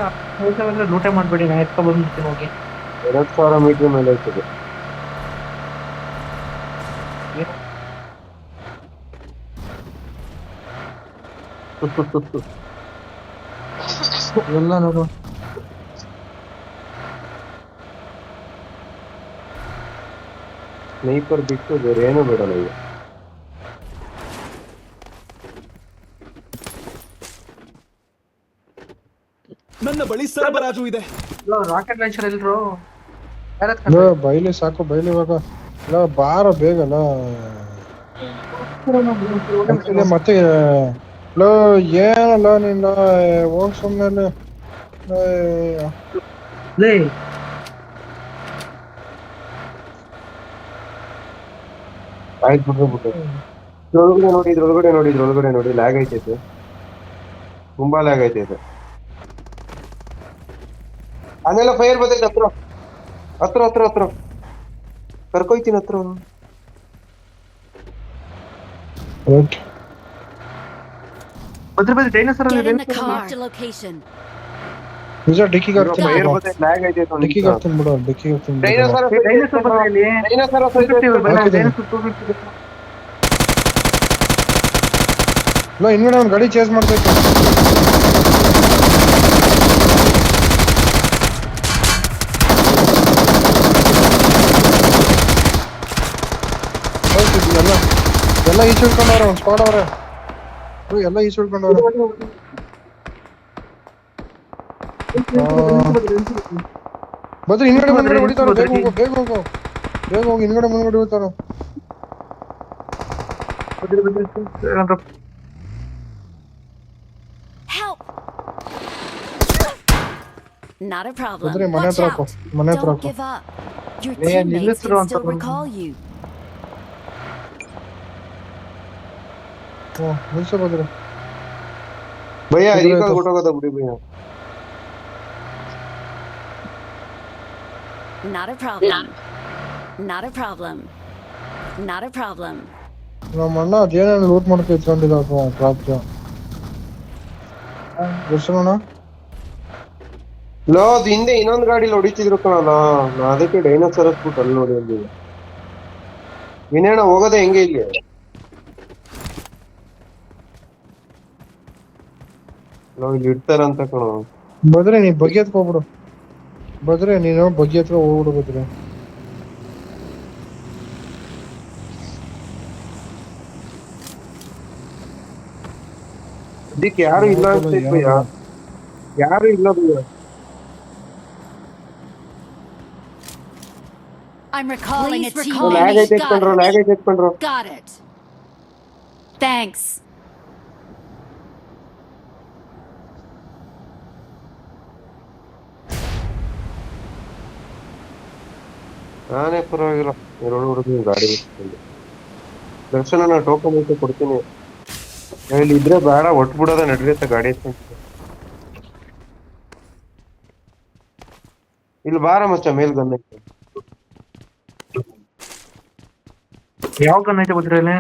ಲೂಟೆ ಮಾಡ್ಬೇಡಿ, ನಾ ಎತ್ಕೊ ಬಂದ್ಬಿಡ್ತೀನಿ ಹೋಗಿ. 2000 ಮೀಟರ್ ಮೇಲೆ ಐತದೆ. ಎಲ್ಲ ನೋಡು. ಸ್ನೈಪರ್ ಬಿಟ್ಟು ಬೇರೆ ಏನು ಬಿಡಲ್ಲ ಈಗ. ನನ್ನ ಬಳಿ ಸರಬರಾಜು ಇದೆ. ರಾಕೆಟ್ ಲಾಂಚರ್ ಎಲ್ರು ಬೈಲಿ ಸಾಕು, ಬೈಲಿ ಇವಾಗ. ಇಲ್ಲ ಬಾರ ಬೇಗಲ್ಲ. ಮತ್ತೆ ಲೋ ಏನಲ್ಲ ನಿನ್ನ ಹೋಗ್ ಸುಮ್ಮನೆ. ಆಯ್ತು ಬಿಡ್ರಿ. ಇದ್ರೊಳಗಡೆ ನೋಡಿ ಲ್ಯಾಗ್ ಐತೈತೆ, ತುಂಬಾ ಲ್ಯಾಗ್ ಐತೈತೆ. ಆಮೇಲೆ ಫೈರ್ ಬರ್ತೈತೆ ಹತ್ರ ಕರ್ಕೊಯ್ತೀನಿ ಹತ್ರ. ಬದ್ರಿ ಡೈನೋಸರ್ Get in ಅಲ್ಲಿ the car. Marked a location. ನಿಜ ಡಿಕ್ಕಿಗೆ ಹಾಕ್ತೀನಿ ಫೈರ್ ಬಿಡು. ಬರ್ತೈತೆ, ಲ್ಯಾಗ್ ಐತೈತೆ. ಡಿಕ್ಕಿಗೆ ಹಾಕ್ತೀನಿ ಬಿಡು, ಡಿಕ್ಕಿಗೆ ಹಾಕ್ತೀನಿ ಬಿಡು. ಡೈನೋಸರ್ ಬಂದ್ರೆ ಇಲ್ಲಿ ಡೈನೋಸಾರ್ ಡೈನೋಸರ್ 250. ಇಲ್ಲ ಹಿಂದ್ಗಡೆ ಒಂದು ಗಾಡಿ ಚೇಸ್ ಮಾಡ್ತೈತೆ. ಎಲ್ಲ ಈಚೆ ಹಿಡ್ಕೊಂಡವ್ರೆ, ಒಂದು ಸ್ಪಾಟ್ ಅವ್ರೆ. ಎಲ್ಲ ಈಚೆ ಹಿಡ್ಕೊಂಡವ್ರೆ. ಬದ್ರಿ ಹಿಂದ್ಗಡೆ ಮುಂದ್ಗಡೆ ಹೊಡಿತಾರ. ಬೇಗ ಹೋಗು ಹಿಂದ್ಗಡೆ ಮುಂದ್ಗಡೆ ಹೊಡಿತಾರ. Help. Not a problem. Badri ಮನೆ Watch ಹತ್ರ ಹಾಕು, out. ಮನೆ ಹತ್ರ Don't ಹಾಕು. give up. Your Man, you teammates listen can on still something. recall you. ನಿಲ್ಸ ಬದ್ರಿ. ಭಯ್ಯ ರೀಕಾಲ್ ಕೊಟ್ಟೋಗೋದ ಬಿಡಿ ಭಯ್ಯ. Not a problem. Not a problem. Not a problem. ನಮ್ಮ ಅಣ್ಣ ಅದೇನೇನು ಲೂಟ್ ಮಾಡ್ಕೊ ಇಟ್ಕೊಂಡಿದ್ದ ಟ್ರಾಪ್ ಗೊತ್ತೋಣ. ಲೋ ಅದು ಹಿಂದೆ ಇನ್ನೊಂದು ಗಾಡಿಲಿ ಹೊಡಿತಿದ್ರು ಕಣಲ್ಲ, ನಾ ಅದಕ್ಕೆ ಡೈನೋಸರ್ ಹಸ್ಬಿಟ್ಟು ಅಲ್ಲಿ ನೋಡಿ ಅಲ್ಲಿ. ವಿನೇಣ ಹೋಗೋದೆ ಹೆಂಗೆ ಇಲ್ಲಿ? ಲೋ ಇಲ್ಲಿ ಇಡ್ತಾರಂತ ಕಣ. ಬದ್ರೆ ನೀ ಬಗ್ಗಿ ಹತ್ಕ ಹೋಗ್ಬಿಡು. ಬದ್ರೆ ನೀನು ಬಗ್ಗಿ ಹತ್ರ ಹೋಗ್ಬಿಡು. ಬದ್ರೆ ಅದಕ್ಕೆ ಯಾರು ಇಲ್ಲ ಅನ್ಸ್ತೈತೆ ಭಯ್ಯ. ಯಾರು ಇಲ್ಲ bhaiya. I'm recalling Please a recall teammate. Lag ಐತೆ ಎತ್ಕೊಂಡ್ರು, ಲ್ಯಾಗ್ ಐತೆ ಎತ್ಕೊಂಡ್ರು. Got it. Thanks. ನಾನೇ ಪರವಾಗಿಲ್ಲ, ಎರಡು ಹುಡುಗಿ ಗಾಡಿ ಇಟ್ಕೊಂಡು. ದರ್ಶನ ನಾ ಟೋಕನ್ ಐತೆ ಕೊಡ್ತೀನಿ. ಇಲ್ಲಿ ಇದ್ರೆ ಬೇಡ, ಒಟ್ಟು ಬಿಡೋದ ನಡ್ರಿಯುತ್ತೆ ಗಾಡಿ ಎತ್ಕೊಂಡು. ಇಲ್ಲಿ ಬಾರ ಮಚ್ಚ, ಮೇಲ್ ಗನ್ ಐತೆ. ಯಾವ ಗನ್ ಐತೆ ಗೊತ್ತಿರಲಿ.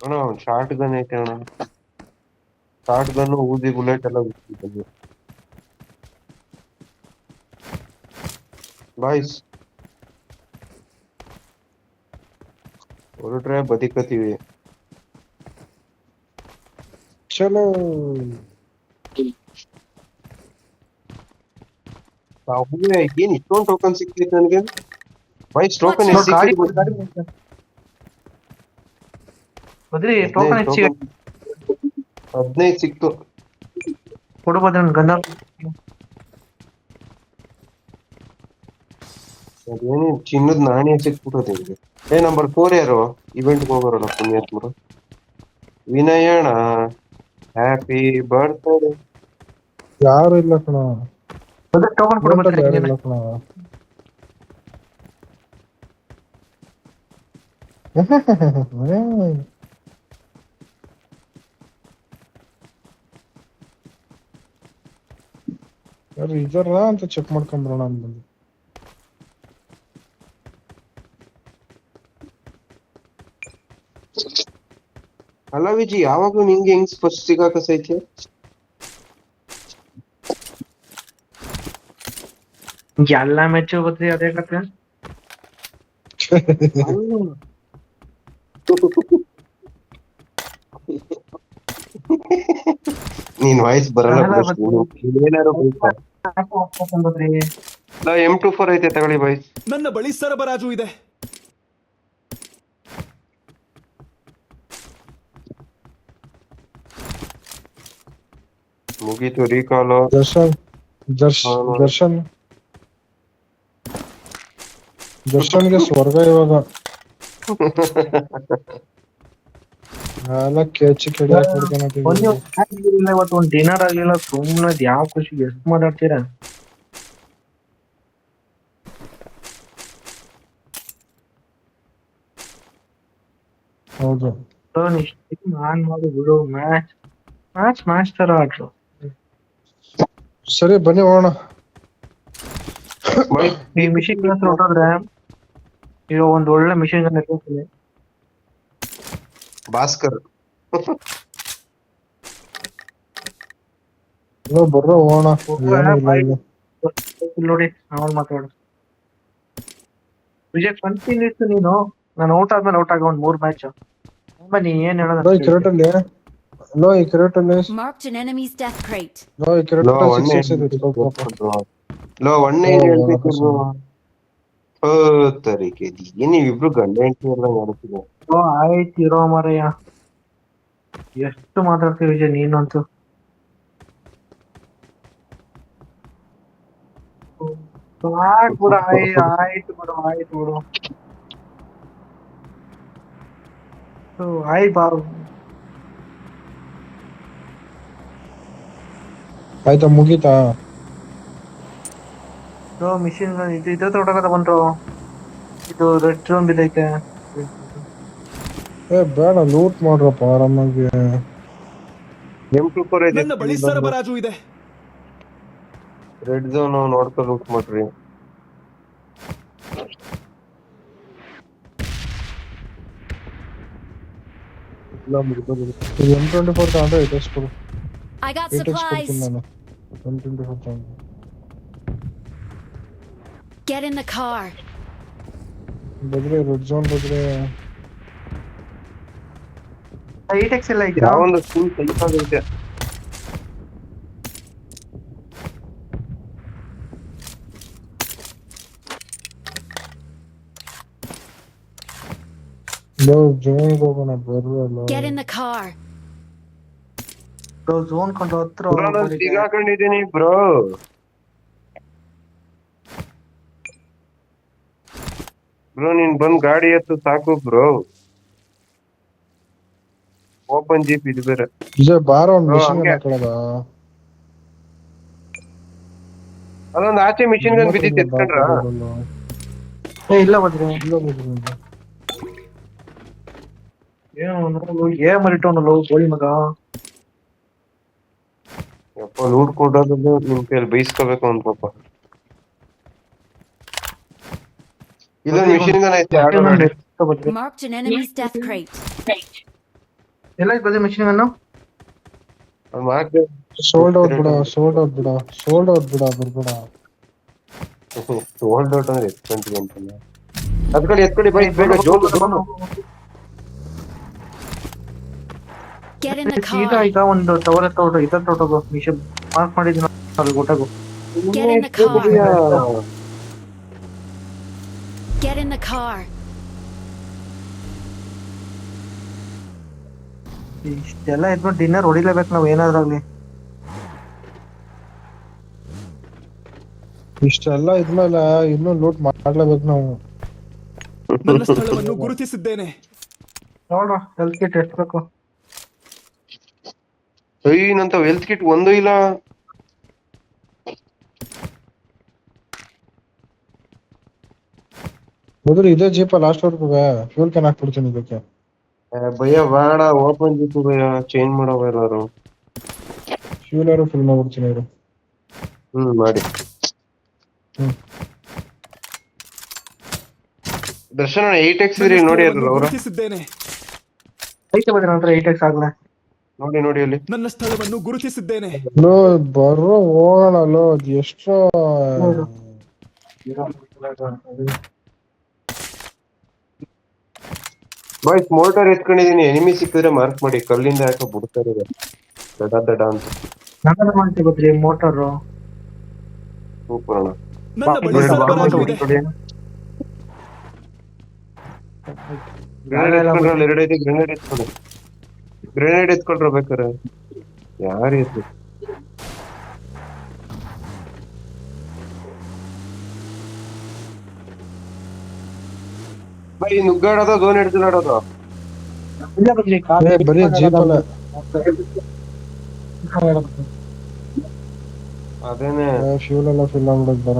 ಅಣ್ಣ ಶಾರ್ಟ್ ಗನ್ ಐತೆ ಅಣ್ಣ. ಶಾರ್ಟ್ ಗನ್, ಊದಿ, ಬುಲೆಟ್ ಎಲ್ಲ ಬಿಟ್ಟಿದ್ದೀನಿ. ಬಾಯ್ಸ್ ಹೊರಟ್ರೆ ಬದಿಕತೀವಿ. ಚಲೋ. ಏನ್ ಇಷ್ಟೊಂದು ಟೋಕನ್ ಸಿಕ್ಕಿತ್ತು ನನಗೆ. ಬಾಯ್ಸ್ ಟೋಕನ್ Watch ಎಷ್ಟು out. ಸಿಕ್ಕಿತ್ತು? ಬದ್ರಿ ಟೋಕನ್ ಹೆಚ್ಚಿಗೆ 15 ಸಿಕ್ತು. ಕೊಡು ಬದ್ರಿ ನನ್ ಗನ್ನ. ಅದೇನು ಚಿನ್ನದ ನಾಣ್ಯ ಸಿಕ್ಬಿಟ್ಟದೆ ನಿಮಗೆ. ನಂಬರ್ 4 ಯಾರು ಇವೆಂಟ್ ಹೋಗೋರಲ್ಲ ಪುಣ್ಯಾತ್ಮರು. ವಿನಯಣ ಹ್ಯಾಪಿ ಬರ್ತ್ಡೇ. ಯಾರು ಇಲ್ಲ ಕಣ. ಬದ್ರಿ ಟೋಕನ್ ಕೊಡು ಬದ್ರಿ. ಯಾರು ಇಲ್ಲ ಕಣ. ಯಾರು ಇದಾರ ಅಂತ ಚೆಕ್ ಮಾಡ್ಕೊಂಬರೋಣ ಅಂತ ಬಂದು. ಅಲ್ಲ ವಿಜಿ, ಯಾವಾಗ್ಲೂ ನಿಂಗೆ ಹೆಂಗ್ ಫಸ್ಟ್ ಸಿಗಾಕಸೈತೆ? ಎಲ್ಲ ಮೆಚ್ಚು ಬದ್ರಿ ಅದೇ ಕತೆ. ನೀನ್ ವಾಯ್ಸ್ ಬರಲ್ಲ ಅಲ್ಲ, ಬಿಡು. ಏನಾರು ಬದ್ರಿ M24 ಐತೆ ತಗೊಳ್ಳಿ ಬಾಯ್ಸ್. ನನ್ನ ಬಳಿ ಸರಬರಾಜು ಇದೆ. ಮುಗೀತು ರೀಕಾಲು. ದರ್ಶನ್ ದರ್ಶನ್ ದರ್ಶನ್ಗೆ ಸ್ವರ್ಗ ಇವಾಗ. ಎಲ್ಲ ಕೆಚ್ಚಿ ಕೆಡಿಯಾಕ್ ಒಂದು ಆಗ್ಲಿಲ್ಲ, ಇವತ್ತು ಒಂದ್ ಡಿನ್ನರ್ ಆಗ್ಲಿಲ್ಲ. ಸುಮ್ನೆ ಯಾವ ಖುಷಿಗೆ ಎಷ್ಟು ಮಾತಾಡ್ತೀರಾ? ಹೌದು. ನಾನ್ ಮಾಡಿ ಬಿಡು. ಮ್ಯಾಚ್ ತರ ಆಡ್ರು. ಸರಿ ಬನ್ನಿ ಹೋಗೋಣ. ಈ ಮಿಷಿನ್ ಗನ್ ಹತ್ರ ಹೊಟ್ಟೋದ್ರೆ ಈಗ ಒಂದ್ ಒಳ್ಳೆ ಮಿಷಿನ್ ಗನ್ ಇರ್ತೀನಿ. ಭಾಸ್ಕರ್ ಬರ್ರೋ ಹೋಗೋಣ. ಏನೂ ಇಲ್ಲ ಇಲ್ಲಿ. ನೋಡಿ ಅವನ್ ಮಾತಾಡು. ವಿಜಯ್ ಕಂಟಿನ್ಯೂಸ್ ನೀನು. ನಾನು ಔಟ್ ಆದ್ಮೇಲೆ ಔಟ್ ಆಗ ಒಂದ್ 3 ಮ್ಯಾಚ್. ನೀ ಏನ್ ಲೋ, ಈ ಹೇಳೋದು? ಕ್ರೇಟಲ್ಲಿ ಈ ಕ್ರೇಟಲ್ಲಿ Marked an enemy's death crate. ಈ ಕ್ರೇಟಲ್ಲಿ 6 ಇದೆ. ಲೋ 1 ಹೇಳ್ತಿದ್ರು. ತರೀಕೆ ನೀವಿಬ್ರು ಗಂಡ ಹೆಂಡತಿ ಎಲ್ಲ ಮಾಡ್ತೀವಿ. ಆಯ್ತು ಇರೋ ಮಾರಯ್ಯ. ಎಷ್ಟು ಮಾತಾಡ್ತೀವಿ ವಿಜಯ್ ನೀನಂತೂ. ಆಯ್ತು ಬಿಡು. ಆಯ್ತು ಬಾ. ಆಯ್ತಾ, ಮುಗೀತಾ? ಮಿಷಿನ್ ಇದು ತೊಡಗದ ಬಂದ್ರು. ಇದು ರೆಡ್ ಝೋನ್ ಬಿದ್ದೈತೆ. ಬೇಡ, ಲೂಟ್ ಮಾಡ್ರಪ್ಪ ಆರಾಮಾಗಿ. M24 ಐತೆ. ನನ್ನ ಬಳಿ ಸರಬರಾಜು ಇದೆ. ರೆಡ್ ಝೋನ್ ನೋಡ್ಕೊಂಡು ಲೂಟ್ ಮಾಡ್ರಿ. ಇದು M24 ತಗೊಂಡ್ರೆ 8x ಕೊಡು. I got 8x ಕೊಡ್ತೀನಿ supplies. ನಾನು. M24 ತಗೊಂಡ್ರೆ. Get in the car. ಬದ್ರೆ ರೆಡ್ ಝೋನ್ ಬದ್ರೆ 8x ಎಲ್ಲ ಐತೆ. ಯಾವೊಂದು ಸ್ಕೂಲ್ ತೆಗಿತಾಗೈತೆ. ಝೋನ್ಗೆ ಹೋಗೋಣ. ಬರ್ರಲ್ಲ. Get in the car. Zone ಕೊಂಡು ಹತ್ರ ಬ್ರೋ ನಾನು ಸಿಗಾಕೊಂಡಿದ್ದೀನಿ ಬ್ರೋ. ಬ್ರೋ ನೀನ್ ಬಂದ್ ಗಾಡಿ ಎತ್ತು ಸಾಕು ಬ್ರೋ. ಓಪನ್ ಜೀಪ್ ಇದು ಬೇರೆ. ವಿಜಯ್ ಬಾರ ಒಂದ್ ಬ್ರೋ ಮಿಷನ್ ಹಂಗೆ ಹಾಕೊಳ್ಳೋದ. ಅದೊಂದು ಆಚೆ ಮಿಷಿನ್ ಗನ್ ಬಿದ್ದಿತ್ತು ಎತ್ಕೊಂಡ್ರ? ಇಲ್ಲ ಬದ್ರಿ ಇಲ್ಲ ಬಿಡ್ರಿ. ಏನು ಏ ಮರಿಟೋನಲ್ಲ ಗೋಳಿ ಮಗ. ಯಪ್ಪ ಲೂಟ್ ಕೊಡೋದು ನಿಮ್ ಕೈಯಲ್ಲಿ ಬೈಸ್ಕೋಬೇಕು ಒಂದ್ ಪಾಪ. ಇಲ್ಲ ಮಿಷಿನ್ ಗನ್ ಐತೆ ಆಡೋಣ. Marked an enemy's death crate. ಎಲ್ಲ ಬದ್ರಿ ಮಿಷಿನ್ ಅನ್ನು ಸೋಲ್ಡ್ ಔಟ್ ಬಿಡ, ಸೋಲ್ಡ್ ಔಟ್ ಬಿಡ, ಸೋಲ್ಡ್ ಔಟ್ ಬಿಡ, ಬರ್ಬೇಡ. ಸೋಲ್ಡ್ ಔಟ್ ಅಂದ್ರೆ ಎತ್ಕೊಂತೀವಿ ಅಂತಲ್ಲ. ಎತ್ಕೊಳ್ಳಿ ಬೈ ಬೇಗ ಜೋನ್. Get in the ಸೀದಾ car. ಈಗ ಒಂದು ಟವರ್ ಹತ್ರ ಇದ್ರ ಹೊರಟೋಗು. ಮಿಷನ್ ಮಾರ್ಕ್ ಮಾಡಿದ್ದೀನಿ ಅಲ್ಲಿ ಗೊತ್ತಾಗು. Get in the car. Get in the car. ಇಷ್ಟೆಲ್ಲ ಇದ್ಬಿಟ್ಟು ಡಿನ್ನರ್ ಹೊಡಿಲೇಬೇಕು ನಾವ್ ಏನಾದ್ರಾಗ್ಲಿ. ಇಷ್ಟೆಲ್ಲ ಇದ್ಮೇಲೆ ಇನ್ನೂ ಲೂಟ್ ಮಾಡ್ಲೇಬೇಕು ನಾವು. ನನ್ನ ಸ್ಥಳವನ್ನು ಗುರುತಿಸಿದ್ದೇನೆ. ನೋಡ್ರ ಹೆಲ್ತ್ ಕಿಟ್ ಎಷ್ಟು ಬೇಕು? ನಂತ ಹೆಲ್ತ್ ಕಿಟ್ ಒಂದು ಇಲ್ಲ. ಮೊದಲು ಇದೇ ಜೀಪ ಲಾಸ್ಟ್ ವರ್ಗು ಫ್ಯೂಲ್ ಕ್ಯಾನ್ ಹಾಕ್ಬಿಡ್ತೀನಿ ಇದಕ್ಕೆ. ಭಯ ಬೇಡ, ಓಪನ್ ಜೀಪ್ ಭಯ ಚೇಂಜ್ ಮಾಡವ ಎಲ್ಲಾರು. ಫ್ಯೂಲ್ ಯಾರು ಫುಲ್ ಮಾಡ್ಬಿಡ್ತೀನಿ ಇವರು. ಮಾಡಿ. ದರ್ಶನ 8x ಇರಿ ನೋಡಿ ಅದ್ರಲ್ಲ ಅವ್ರ. ಗುರುತಿಸಿದ್ದೇನೆ. ಐತೆ ಬದ್ರಿ ನಂತರ 8x ಆಗ್ಲೇ ನೋಡಿ ಅಲ್ಲಿ. ನನ್ನ ಸ್ಥಳವನ್ನು ಗುರುತಿಸಿದ್ದೇನೆ. ಬರೋ ಹೋಗೋಣ ಅಲ್ಲೋ. ಎಷ್ಟು ಬಾಯ್ಸ್ ಮೋಟರ್ ಎತ್ಕೊಂಡಿದೀನಿ. ಎನಿಮಿ ಸಿಕ್ಕಿದ್ರೆ ಮಾರ್ಕ್ ಮಾಡಿ. ಕಲ್ಲಿಂದ ಯಾಕೆ ಬಿಡ್ತಾರೆ ದಡ ಅಂತ. ನನ್ನ ಮಾಡ್ತೀವಿ ಬದ್ರಿ ಮೋಟರು. ಸೂಪರ್ ಅಣ್ಣ. ನನ್ನ ಬಳಿ ಸರಬರಾಜು ಇದೆ. ಗ್ರೆನೇಡ್ ಎತ್ಕೊಂಡ್ರ ಬೇಕಾರೆ ಯಾರು ಎತ್ತು. ಬೈ ನುಗ್ಗಾಡೋದ ಝೋನ್ ಹಿಡ್ದು ಇಲ್ಲ ಬದ್ರಿ ಬರೀ ಜೀಪ್ ಅಲ್ಲ. ಅದೇನೆ ಫ್ಯೂಲ್ ಎಲ್ಲ ಫಿಲ್ ಆಗ್ಬಿಡೋದು ಬರ.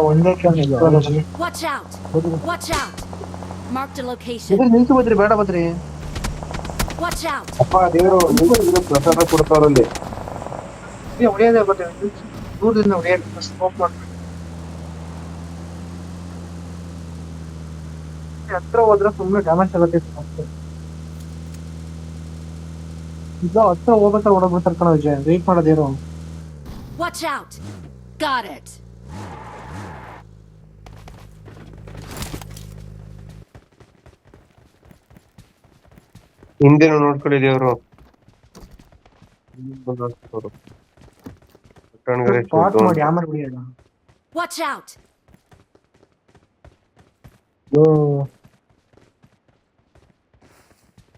ಒಂದೇ Watch out. Watch out. Marked a location. ನಿಂತು ಬದ್ರಿ ಬೇಡ ಬದ್ರಿ. Watch out. ಅಪ್ಪ ದೇವರು ಪ್ರಸಾದ ಕೊಡ್ತಾರಲ್ಲಿ. ಹೊಡೆಯೋದೇ ಬದ್ರಿ ದೂರದಿಂದ ಹೊಡೆಯೋದು ಸ್ಕೋಪ್ ಮಾಡ್ರಿ. ಹತ್ರ ಹೋದ್ರೆ ಸುಮ್ಮನೆ ಡ್ಯಾಮೇಜ್ ಆಗುತ್ತೆ. ಈಗ ಹತ್ರ ಹೋಗ್ಬೇಕಾದ್ರೆ ಹೊಡೋಗ್ಬಿಡ್ತಾರೆ ಕಣ ವಿಜಯ್. ವೇಟ್ ಮಾಡೋದೇನು. Watch out. Got it. ಹಿಂದೆನೂ ನೋಡ್ಕೊಳ್ಳಿ ದೇವರು. ಸ್ಪಾಟ್ ಮಾಡಿ ಆಮೇಲೆ ಹೊಡಿಯೋಣ. Watch out.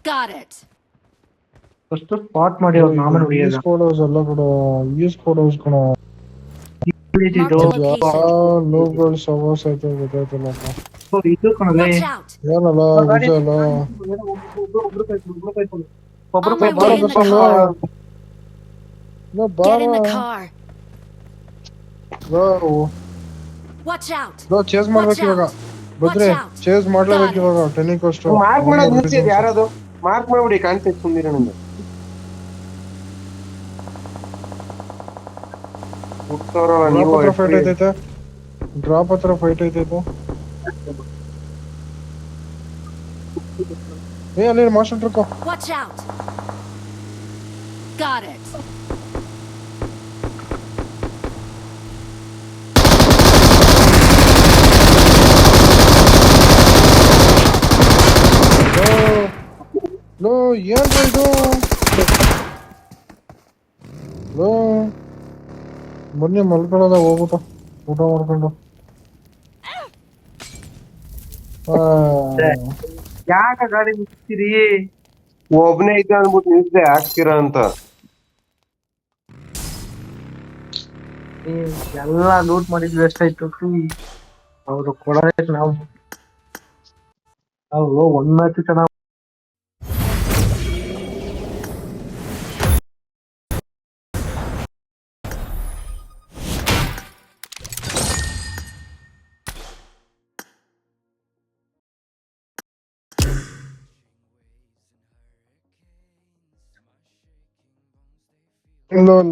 Got it. First spot ಮಾಡಿ ಅವ್ರನ್ನ ಆಮೇಲೆ ಹೊಡಿಯೋಣ. ಸ್ಕೋಡೋಸ್ ಎಲ್ಲ ಕೂಡ ಈ ಸ್ಕೋಡೋಸ್ ಕಣ. ಲೋಗಳು ಸವಾಸ ಐತೆ ಗೊತ್ತಾಯ್ತಲ್ಲಪ್ಪ. ಇದು ಕಣಲೆ Watch out. ಏನಲ್ಲ ವಿಜಯ ಅಲ್ಲ. ಒಬ್ರು On my way in the car. Get in the car. Watch out. Chase ಮಾಡ್ಬೇಕು ಇವಾಗ. ಬದ್ರೆ ಚೇಸ್ ಮಾಡ್ಲೇಬೇಕು ಇವಾಗ. ಟೆನಿಕ್ ಅಷ್ಟು ಮಾರ್ಕ್ ಮಾಡೋದು ನಿಲ್ಸಿದ್ ಯಾರದು? ಮಾರ್ಕ್ ಮಾಡ್ಬಿಡಿ ಕಾಣ್ತೈತೆ ಸುಂದಿರ ನಂದು. ಫೈಟ್ ಐತೈತೆ. ಡ್ರಾಪ್ ಹತ್ರ ಫೈಟ್ ಐತೈತೆ. ಅಲ್ಲಿ master truck. Watch out. Got it. Low ಏನ್ರಿ ಇದು? ಲೋ ಬನ್ನಿ ಮಲ್ಕೊಳ್ಳೋದ ಹೋಗ್ಬಿಟ್ಟು ಊಟ ಮಾಡ್ಕೊಂಡು. ಯಾಕ ಗಾಡಿ ನಿಲ್ಸ್ತೀರಿ? ಒಬ್ನೇ ಇದ್ದ ಅನ್ಬಿಟ್ಟು ನಿಲ್ಸ್ದೆ ಹಾಕ್ತೀರಾ ಅಂತ. ಏ, ಎಲ್ಲಾ ಲೂಟ್ ಮಾಡಿದ್ವಿ ಎಷ್ಟಾಯ್ತು? ಅವ್ರು ಕೊಡೋದಕ್ಕೆ ನಾವು ಒಂದ್ ಮ್ಯಾಚ್ ಚೆನ್ನಾಗ್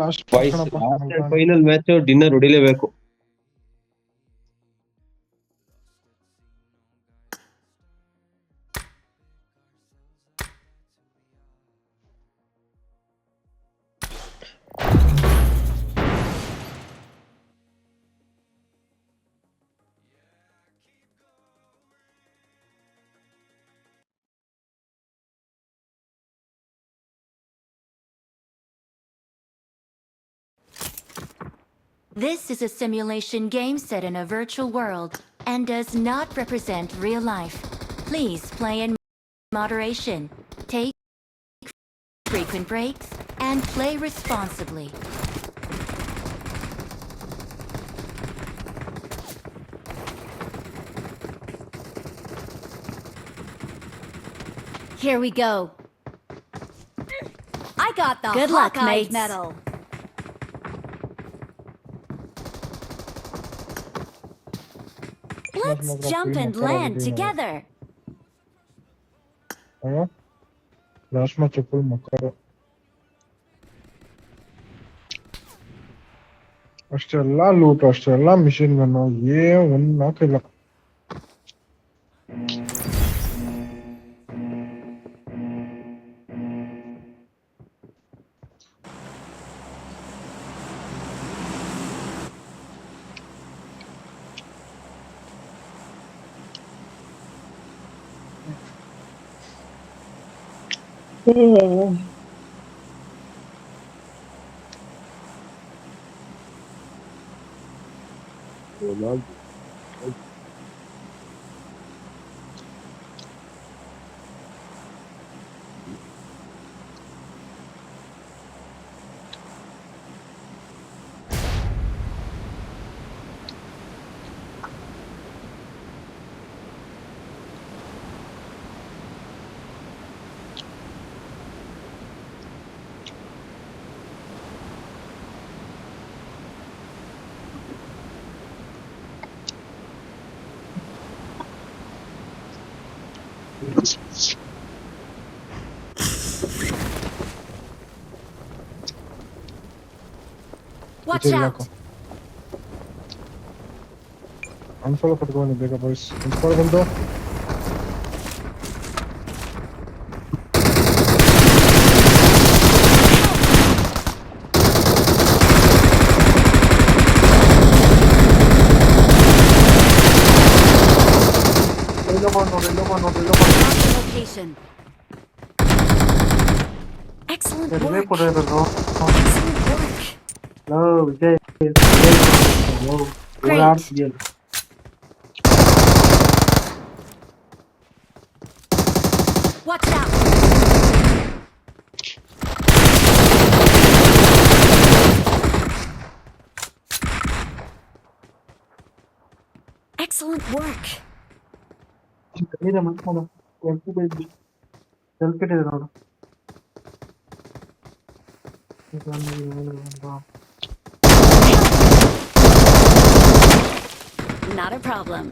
ಲಾಸ್ಟ್ ಫೈನಲ್ ಮ್ಯಾಚ್ ಡಿನ್ನರ್ ಹೊಡಿಲೇಬೇಕು. This is a simulation game set in a virtual world and does not represent real life. Please play in moderation, take frequent breaks, and play responsibly. Here we go. I got the Good luck, Hawkeye mates. medal. Let's jump and land together. Last match full ಮಕ್ಕಳು ಅಷ್ಟೆಲ್ಲ loot ಅಷ್ಟೆಲ್ಲ machine gun ಒಂದ್ ನಾಕಿಲ್ಲ. Watch out. Unfollow ಕಟ್ಕೊಂಡು ಬೇಗ boys ಇನ್ಸ್ಪಾಲ್ ಬಂದು Mark the location. Excellent ಇಲ್ಲೇ work. ಕೊಡೋದು. Excellent work. Vijay Great. ಓಡಾಡ್ತಿದ್ಯಲ್ಲ. Watch out. Excellent work. ಇದೆ ಮಾಡ್ಕೊಂಡು ಸೆಲ್ಫ್ ಇದೆ ನೋಡು. Not a problem.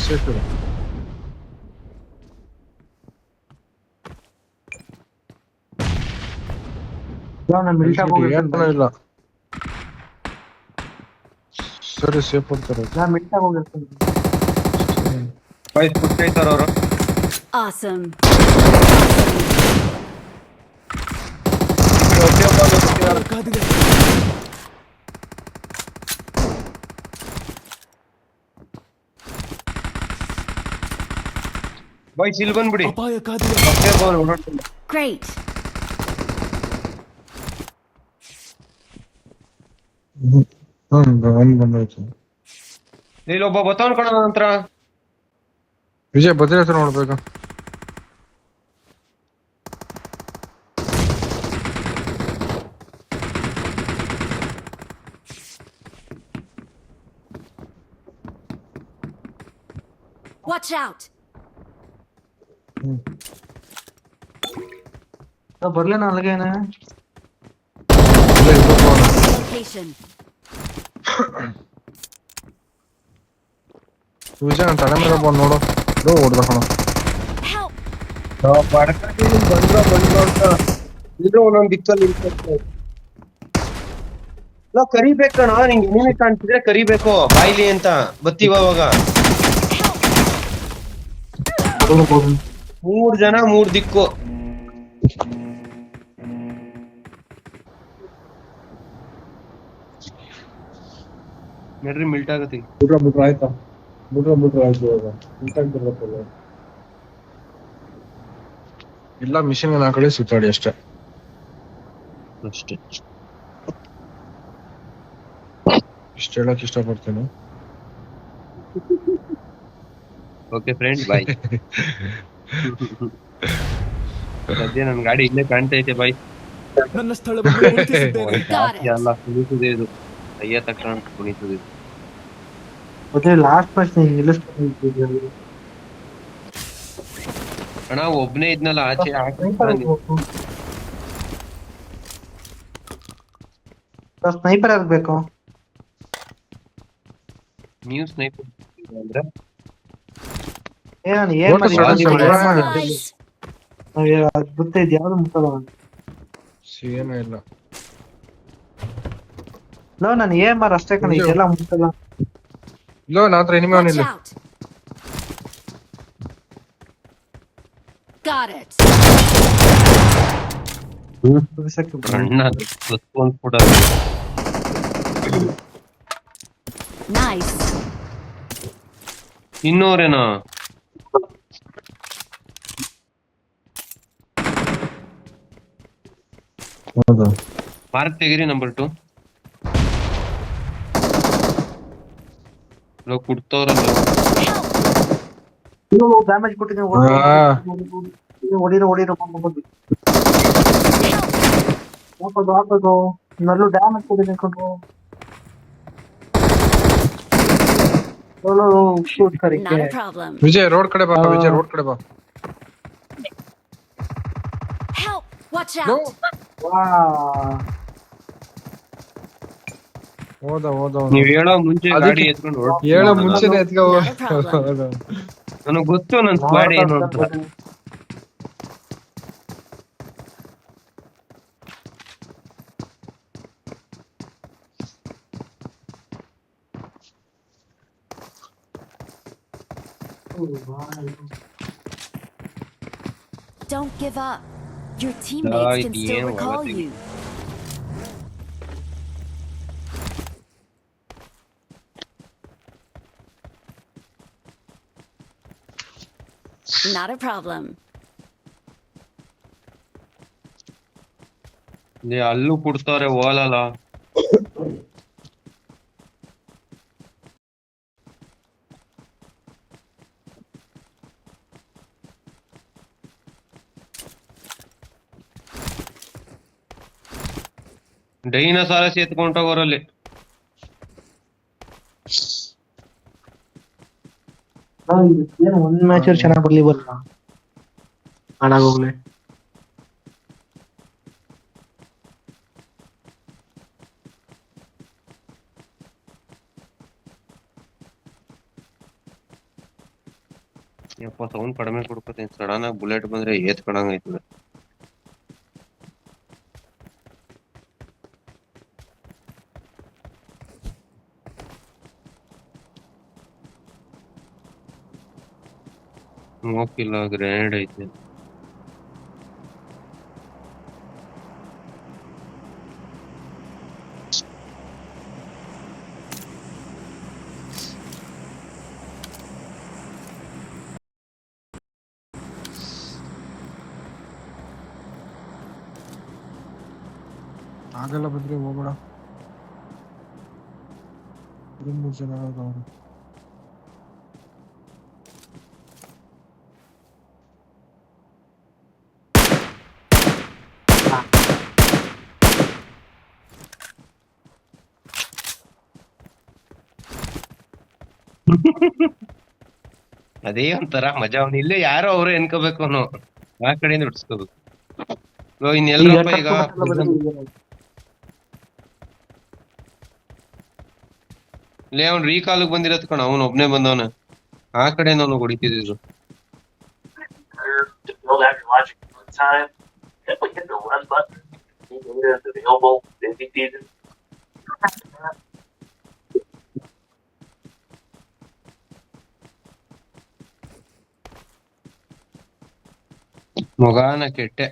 ಸೇಫ್ ಇದೆ. ನಾನು ಮಿಲ್ಟಾಗ್ ಹೋಗಿರ್ತೀನಿ. ಏನೂ ಇಲ್ಲ ಸರಿ ಸೇಫ್ ಹೋಗ್ತಾರೆ. ನಾನು ಮಿಲ್ಟಾಗ್ ಹೋಗಿರ್ತೀನಿ. ಬಾಯ್ಸ್ ಪುಷ್ ಆಯ್ತಾರ ಅವರು. Awesome. ಕಾದಿದೆ. ಬಾಯ್ಸ್ ಇಲ್ಲಿ ಬಂದ್ಬಿಡಿ. ಅಪಾಯ ಕಾದಿದೆ. ಮತ್ತೆ ಬಾಲ್ ಹೊರಡ್ತೀನಿ. Great. ಒಂದ್ ಬಂದೋಯ್ತು. ಇಲ್ಲೊಬ್ಬ ಬತ್ತವನ್ ಕಣ ನನ್ನ ಹತ್ರ. ವಿಜಯ್ ಬದ್ರಿ ಹತ್ರ ನೋಡ್ಬೇಕು. Watch out. ಬರ್ಲೇನ ಅಲ್ಲಿಗೇನೆ. Location. ವಿಜಯ್ ನನ್ನ ತಲೆ ಮೇಲೆ ಬಂದು ನೋಡು. ಹೊಡ್ದ ಕಣ. Help. ಬಂದ್ರು ಅಂತ ಇದ್ರು ಒಂದೊಂದ್ ದಿಕ್ಕಲ್ಲಿ ನಾವು ಕರಿಬೇಕಣ. ನಿಂಗೆ ಎನಿಮಿ ಕಾಣ್ತಿದ್ರೆ ಕರಿಬೇಕು ಬಾಯ್ಲಿ ಅಂತ. ಬತ್ತೀವ ಅವಾಗ 3 ಜನ 3 ದಿಕ್ಕು. ನಡ್ರಿ ಮಿಲ್ಟ್ ಆಗತಿ. ಬಿಟ್ರ ಆಯ್ತಾ? ಬಿಟ್ರ ಆಯ್ತು ಇವಾಗ. ಇಲ್ಲ ಮಿಷನ್ ಆ ಕಡೆ ಸುತ್ತಾಡಿ ಅಷ್ಟೇ. ಇಷ್ಟ ಹೇಳಕ್ ಇಷ್ಟಪಡ್ತೇನೆ. Okay friend bye. ಸದ್ಯ ನನ್ ಗಾಡಿ ಇಲ್ಲೇ ಕಾಣ್ತಾ ಬಾಯ್. ನನ್ನ ಸ್ಥಳವನ್ನು ಗುರುತಿಸಿದ್ದೇನೆ. ಅಲ್ಲ ಕುಣಿಸುದೇ ಇದು. ಅಯ್ಯ ತಕ್ಷಣ ಕುಣಿಸುದೇ. ಮತ್ತೆ ಲಾಸ್ಟ್ ಮ್ಯಾಚ್ ನೀನು ನಿಲ್ಲಿಸ್ಕೊಂಡು ಅಣ್ಣ ಒಬ್ನೇ ಇದ್ನಲ್ಲ ಆಚೆ. ಸ್ನೈಪರ್ ಆಗ್ಬೇಕು. ನೀವು ಸ್ನೈಪರ್ ಅಂದ್ರೆ ನಾನು ಏನ್ ಮಾಡಿ Nice. ಗೊತ್ತೈದು ಯಾವ್ದು ಮುಟ್ಟಲ್ಲ. ಸೇಮ ಇಲ್ಲ. ನಾನು ಏನ್ ಮಾರ ಅಷ್ಟೇ ಕಣ, ಇದೆಲ್ಲ ಮುಟ್ಟಲ್ಲ. ಇಲ್ಲ ನಾ ಹತ್ರ enemy Watch ಅವನಿಲ್ಲ. out. Got it. ಅಣ್ಣ ಅನ್ಸ್ಬಿಟ್ಟ. Nice. ಇನ್ನೂರೇನೋ ಹೌದಾ? ಮಾರ್ಕ್ ತೆಗಿರಿ ನಂಬರ್ 2. ಕುಡ್ತವ್ರಲ್ಲ ಡ್ಯಾಮೇಜ್ ಕೊಟ್ಟಿದ್ದೀನಿ. ಹೊಡಿರೋ ಹಾಕೋದು ನಲ್ಲೂ ಡ್ಯಾಮೇಜ್ ಕೊಟ್ಟಿದ್ದೀನಿ ಕೊಟ್ಟು. Not a problem. Vijay road ಕಡೆ ಬಾ. ವಿಜಯ್ ರೋಡ್ ಕಡೆ ಬಾ. Help. Watch out. ಹೋದ ನೀವ್ ಹೇಳೋ ಮುಂಚೆ ಗಾಡಿ ಎತ್ಕೊಂಡು ಹೇಳೋ ಮುಂಚೆನೆ ಎತ್ಕೋ. Not a problem. ನನಗ್ ಗೊತ್ತು ನನ್ ಸ್ಕ್ವಾಡ್ ಏನು ಅಂತ. Don't give up. Your teammates can still recall you. Not a problem. ಅಲ್ಲೂ ಕುಡ್ತವ್ರೆ ಓಲಲ್ಲ. ಡೈನಸಾರಸ್ ಎತ್ಕೊಂಡೋಗೋರಲ್ಲಿ. ಏನು ಒಂದ್ ಮ್ಯಾಚ್ ಚೆನ್ನಾಗ್ ಬರ್ಲಿ ಬರಲ್ಲ ಹಾಳಾಗೋಗ್ಲಿ. ಯಪ್ಪ ಸೌಂಡ್ ಕಡಿಮೆ ಕೊಡ್ಕೋತೀನಿ. ಸಡನ್ ಆಗಿ ಬುಲೆಟ್ ಬಂದ್ರೆ ಏತ್ಕೊಳಂಗ್ ಆಯ್ತದೆ. ಹೋಗಿಲ್ಲ ಗ್ರೇನೇಡ್ ಐತೆ. ಆಗಲ್ಲ ಬಂದ್ರೆ ಹೋಗೋಣ. 3 ಜನ ಅವ್ರು. ಅದೇ ಒಂಥರ ಮಜಾ. ಅವ್ನು ಇಲ್ಲೇ ಯಾರೋ ಅವ್ರು ಎನ್ಕೋಬೇಕು ಅವನು, ಆ ಕಡೆಯಿಂದ ಬಿಡಿಸ್ಕೋಬೇಕು. ಇನ್ ಎಲ್ರಪ್ಪ ಈಗ ಲೇ ಅವ್ನ್ ರೀಕಾಲ್ಗ್ ಬಂದಿರತ್ ಕಣ, ಅವ್ನು ಒಬ್ನೇ ಬಂದವನ. ಆ ಕಡೆ ನಾನು ಹೊಡಿತಿದ್ರು. To build out your logic in time, definitely hit the run button. It's available busy season. ಮೊಗಾನ ಕೆಟ್ಟೆ.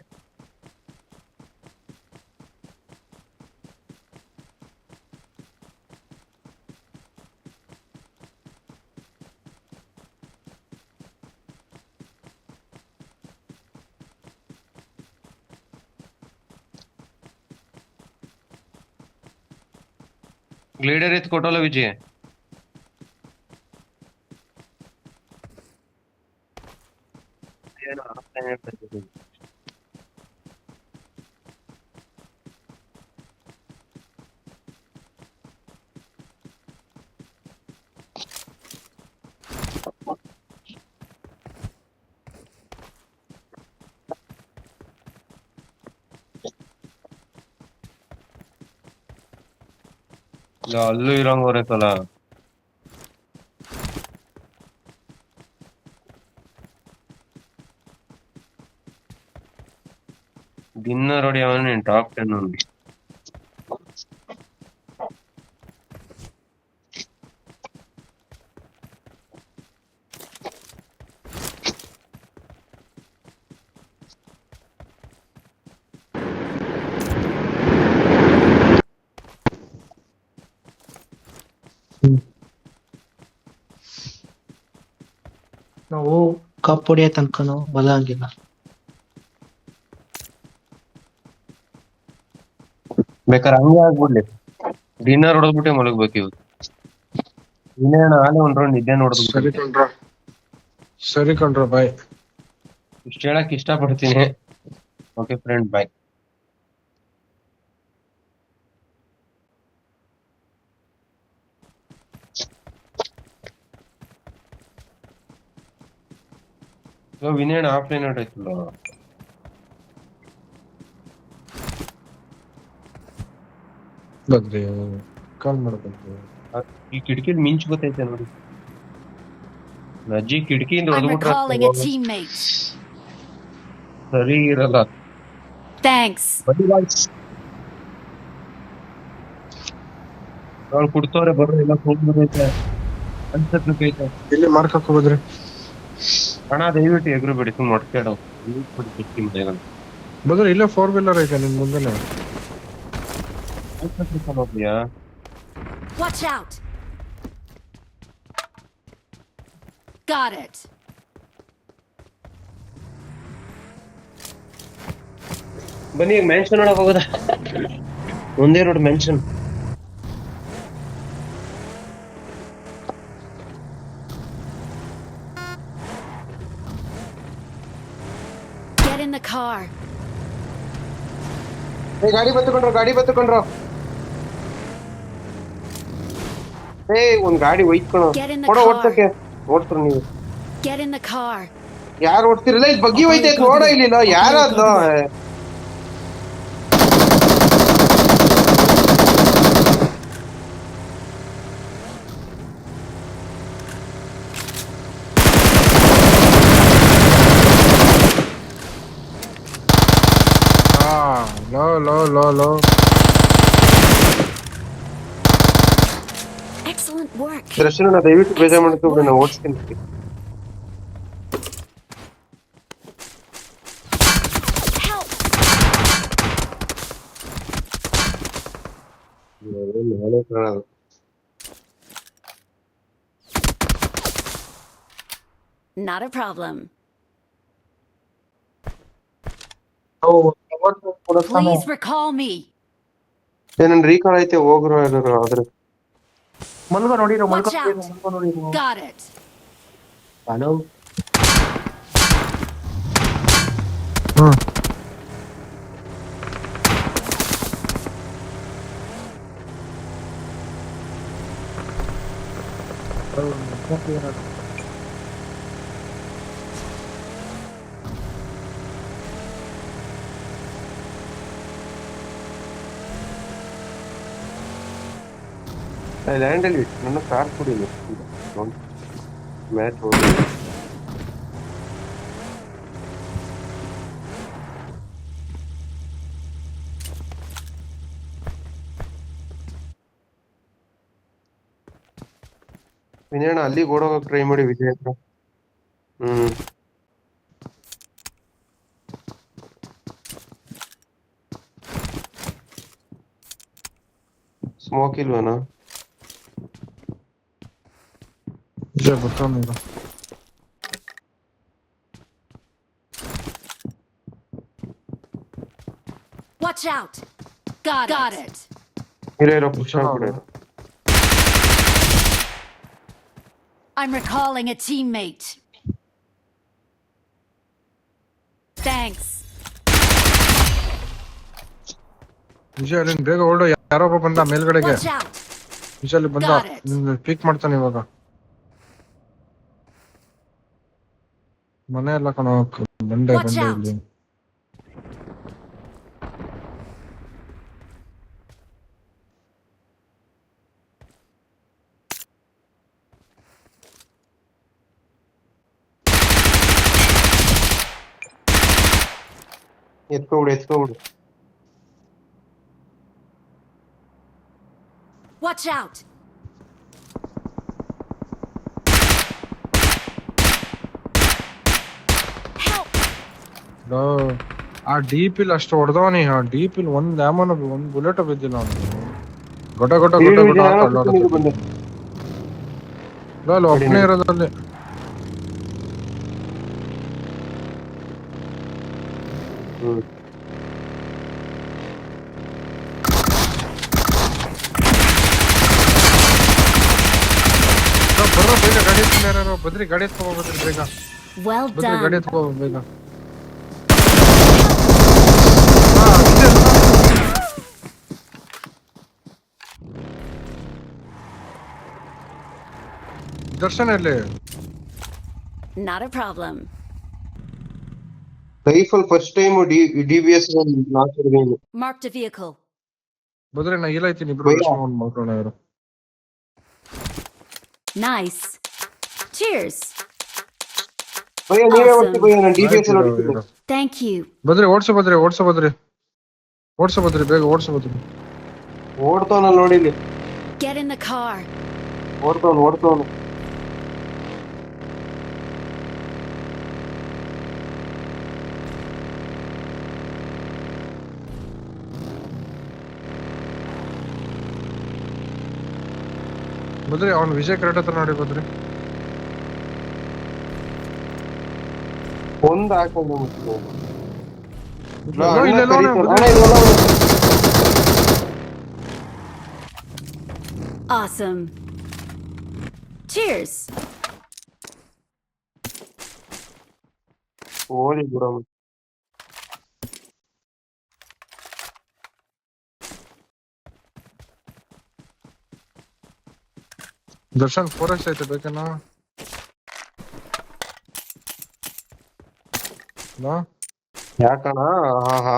ಗ್ಲೈಡರ್ ಎತ್ ಕೊಟ್ಟೋಲ್ಲ ವಿಜಯ್. ಅಲ್ಲೂ ಇರಂಗ್ ಬರತ್ತಲ್ಲ. ದಿನ ರೋಡಿ ಅವನು ಟಾಪ್ 10 ನೋಡಿ. ನಾವು ಕಪ್ ಹೊಡಿಯೋ ತನಕ ಬದಲಾಗಿಲ್ಲ. ಬೇಕಾದ್ರೆ ಹಂಗೆ ಆಗ್ಬಿಡ್ಲಿ, ಡಿನ್ನರ್ ಹೊಡೆದ್ಬಿಟ್ಟೆ ಮಲಗ್ಬೇಕು ಇವತ್ತು. ಇನ್ನೇನ ಆಲೆ ಒಂದ್ ರೌಂಡ್ ನಿದ್ದೆ ಸರಿ ನೋಡ್ಬಿಟ್ಟು ಕಣ್ರ, ಸರಿ ಕಣ್ರ, ಬಾಯ್. ಇಷ್ಟ ಹೇಳಕ್ ಇಷ್ಟ ಪಡ್ತೀನಿ. ಓಕೆ ಫ್ರೆಂಡ್, ಬಾಯ್. ವಿನಯಣ್ಣ ಆಫ್ಲೈನ್ ಹೊರಟಾಯ್ತಲ್ಲ. ಬಂದ್ರಿ ಕಾಲ್ ಮಾಡಬೇಕು. ಈ ಕಿಟಕಿಲಿ ಮಿಂಚ್ ಗೊತ್ತೈತೆ ನೋಡಿ. ಅಜ್ಜಿ ಕಿಟಕಿಯಿಂದ I'm ಹೊಡೆದ್ಬಿಟ್ರೆ recalling a teammate. ಸರಿ ಇರಲ್ಲ. Thanks. ಅವ್ರು ಕುಡ್ತವ್ರೆ, ಬರ್ರಿ ಎಲ್ಲ ಹೋಗ್ಬಿಡೈತೆ ಅನ್ಸತ್ನೈತೆ. ಇಲ್ಲಿ ಮಾರ್ಕಕ್ ಹೋಗೋದ್ರಿ. ಅಣ್ಣ ದಯವಿಟ್ಟು ಎಗ್ರು ಬಿಡಿ, ಸುಮ್ಮನೆ ಹೊಡ್ಕೇಡೋ ಬಂದ್ರೆ ಇಲ್ಲೇ 4 ವೀಲರ್ ಐತೆ ನಿನ್ ಮುಂದೆನೆ. ನೋಡ್ತೀಯಾ? Watch out. Got it. ಬನ್ನಿ ಈಗ ಮೆನ್ಷನ್ ಒಳಗೆ ಹೋಗೋದ. ಒಂದೇ road mention. Get in the car. ಗಾಡಿ ಬತ್ತಕೊಂಡ್ರು. ಒಂದ್ ಗಾಡಿ ಒಯ್ತ್ಕೊಳೋ Get in the ಕೊಡೋ, car. ಓಡ್ಸಕ್ಕೆ ಓಡ್ಸ್ರು ನೀವು. Get in the car. ಯಾರು ಓಡ್ತಿರಲ್ಲ, ಇಲ್ಲಿ ಬಗ್ಗಿ ಒಯ್ತೈತೆ, ನೋಡ ಇಲ್ಲಿಲ್ಲ ಯಾರಾದ್ಲ. ಲೋ. Excellent work. ದರ್ಶನ ದಯವಿಟ್ಟು ಬೇಜಾರ್ ಮಾಡ್ಕೊಬಿಡಿ, ನಾವು ಓಡಿಸ್ತೀನಿ. Help. ನಾನೇ ಕಾಣೋದು. Not a problem. ನಾವು ಕವರ್ ಕೊಡೋ ಸಮಯ Please recall me. ನನ್ ರೀಕಾಲ್ ಐತೆ ಹೋಗ್ರು ಎಲ್ಲರೂ ಆದ್ರೆ ಮಲ್ಗ ನೋಡಿರೋ ಮಲ್ಗ Watch out. ಮಲ್ಗ ನೋಡಿರೋ Got it. Hello hmm land ಅಲ್ಲಿ ನನ್ನ ಕಾರ್ ಕೊಡಿ ಮ್ಯಾಚ್ ಹೋಗಿ ವಿನಯಣ್ಣ ಅಲ್ಲಿಗೆ ಓಡೋಗಕ್ ಟ್ರೈ ಮಾಡಿ ವಿಜಯ್ ಹತ್ರ ಸ್ಮೋಕ್ ಇಲ್ವನಾ ವಿಜಯ್ ಬರ್ತಾನೆ ಈಗ. Watch out. Got it. ಇರೋ ಪುಷ್ ಆಗ್ಬಿಡೋದು I'm recalling a teammate. Thanks. Vijay ಅಲ್ಲಿ ಬೇಗ ಹೊರಡು, ಯಾರೋ ಒಬ್ಬ ಬಂದ ಮೇಲ್ಗಡೆಗೆ. Watch out. ವಿಜಯ್ ಅಲ್ಲಿ ಬಂದ Got it. ಪೀಕ್ ಮಾಡ್ತಾನೆ ಇವಾಗ. ಮನೆ ಎಲ್ಲ ಕಣ ಬಂಡೆ Watch ಬಂಡೆ out. ಇಲ್ಲಿ. ಎತ್ಕೊಬಿಡು Watch out. Help. ಲೋ, ಆ ಡೀಪ್ ಇಲ್ಲಿ ಅಷ್ಟು ಹೊಡೆದವನಿ, ಆ ಡೀಪ್ ಇಲ್ಲಿ ಒಂದ್ ಆಮನ ಒಂದ್ ಬುಲೆಟ್ ಬಿದ್ದಿಲ್ಲ ಅವನು. ಗೊಟ ಗೊಟ ಗೊಟ ಗೊಟ ಅಂತ ಅಲ್ಲಾಡುತ್ತೆ. ಬಂದೆ ಲೋ, ಅಲ್ಲಿ ಒಬ್ಬನೇ ಇರೋದ್ರಲ್ಲಿ. ಬರ್ರ ಬೇಗ ಗಾಡಿ ಎತ್ಕೊಂಡು ಬದ್ರಿ, ಗಾಡಿ ಎತ್ಕೊ ಬದ್ರಿ ಬೇಗ, Well ಬದ್ರಿ ಗಾಡಿ done. ಎತ್ಕೊ ಬೇಗ. ದರ್ಶನ್ ಎಲ್ಲಿ? Not a problem. Rifle first time DBS Marked a vehicle. Badri ನಾ ಇಲ್ಲೈತೀನಿ, ಇಬ್ರು ಭಯ್ಯ. ರಶ್ಮಾ ಮಾಡ್ಕೊಳ್ಳೋಣ ಇವರು. Nice. Cheers. ಭಯ್ಯ ನೀವೇ ಬರ್ತೀವಿ ಭಯ್ಯ ನಾನು ಡಿಬಿಎಸ್ ಅಲ್ಲಿ ಹೊಡಿತೀನಿ Thank you. Badri odds Badri, odds Badri, odds Badri, ಬೇಗ ಓಡ್ಸು ಬದ್ರಿ. ಓಡ್ತಾವನಲ್ಲ ನೋಡಿ ಇಲ್ಲಿ Get in the car. ಓಡ್ತಾವನು Badri ಅವ್ನು ವಿಜಯ್ ಕರೆಕ್ಟ್ ಹತ್ರ ನೋಡಿ ಬದ್ರಿ. ಒಂದ್ ಹಾಕೊಂಡು ಲೋ, ಇಲ್ಲೆಲ್ಲ ಅವ್ನೆ, ಬದ್ರಿ. Awesome. Cheers. ಓಡಿ ಬಿಡ ದರ್ಶನ್ 4x ಐತೆ ಬೇಕೇನಾ? ಯಾಕಣ ಹಾ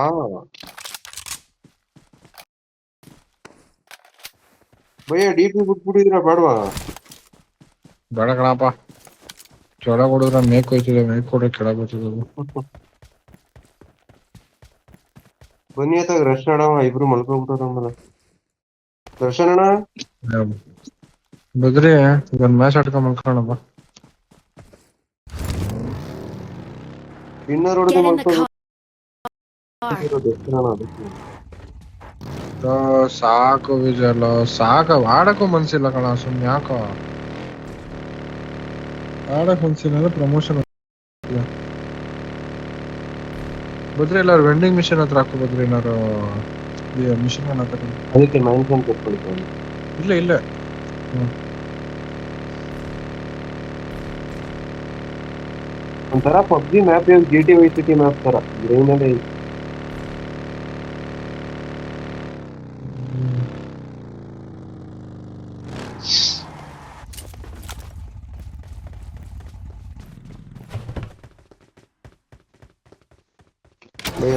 ಭಯ್ಯ ಡಿಪಿ ಬಿಟ್ಬಿಟ್ಟಿದ್ರ ಬೇಡವಾ ಬೇಡ ಕಣಪ್ಪ, ಕೆಳಗ್ ಹೊಡಿದ್ರೆ ಮೇಕ್ ಹೋಯ್ತಿದೆ, ಮೇಕ್ ಹೊಡೆ ಕೆಳಗ್ ಹೋಯ್ತಿದೆ. ಬನ್ನಿ ಆತಾಗ ರಶ್ ಆಡವ, ಇಬ್ರು ಮಲ್ಕೊಂಡ್ಬಿಟ್ಟಾರ ದರ್ಶನ್ ಅಣ್ಣ ಬದ್ರಿ ಒಂದ್ ಮ್ಯಾಚ್ ಆಡ್ಕೊಂಡ್ ಮಲ್ಕೊಳ್ಳೋಣಪ್ಪ. ಇನ್ನರ್ ಹೊಡೆದು Get in the car. ಸಾಕು ವಿಜಯಲ್ಲ, ಸಾಕ ಆಡಕ್ಕೂ ಮನ್ಸಿಲ್ಲ ಕಣ, ಸುಮ್ನೆ ಯಾಕೋ ಆಡಕ್ ಮನ್ಸಿಲ್ಲ. ಪ್ರಮೋಷನ್ ಬದ್ರಿ ಎಲ್ಲಾರು ವೆಂಡಿಂಗ್ ಮಿಷಿನ್ ಹತ್ರ ಹಾಕೋ ಬದ್ರಿ, ಏನಾರು ಮಿಷನ್ ಹಾಕತ್ತೆ. ಅದಕ್ಕೆ ಮ್ಯಾನ್ಷನ್ ಕೊಟ್ಕೊಳ್ತೀನಿ. ಇಲ್ಲ ಇಲ್ಲ ಒಂಥರ PUBG map GTA Vice city map ತರ ಗ್ರೈನ್ ಅಲ್ಲೇ ಐತಿ.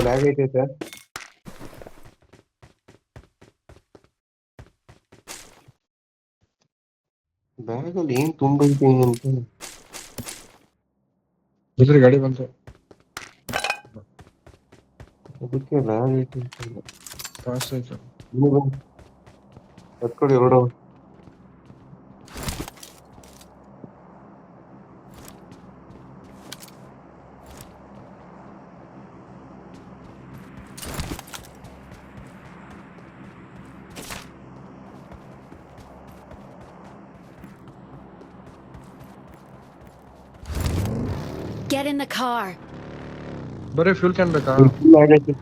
ಲ್ಯಾಗ್ ಐತೈತೆ. ಬ್ಯಾಗಲ್ಲಿ ಏನ್ ತುಂಬೈತಿ ಅಂತ ಇದ್ರಿ ಗಾಡಿ ಬಂತು. ಅದಕ್ಕೆ ಲ್ಯಾಗ್ ಐತಿ ಅಂತ. ಫಾಸ್ಟ್ ಆಯ್ತು. ಹತ್ಕೊಡಿ ಹೊರಡು. Get in the car. ಬರೀ ಫ್ಯೂಲ್ ಕ್ಯಾನ್ ಬೇಕಾ? ಲ್ಯಾಗ್ ಐತಿ.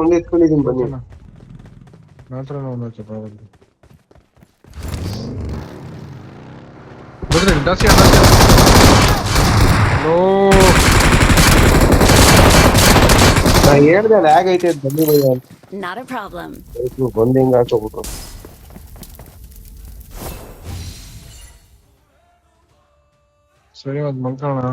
ಒಂದೇ ಎತ್ಕೊಂಡಿದ್ದೀನಿ ಬನ್ನಿ. ಮಾತ್ರ ಒಂದು ಬದ್ರಿ ಡಾಸಿ ನಾ ಹೇಳ್ದೆ ಲ್ಯಾಗ್ ಐತೆ ಅಂತ ಬನ್ನಿ ಬಯ್ಯ ಅಂತ. Not a problem. ಬಂದ್ ಹೆಂಗ್ ಹಾಕೋಬಿಟ್ರು. ಸರಿ ಮತ್ ಮಲ್ಕೋಣ.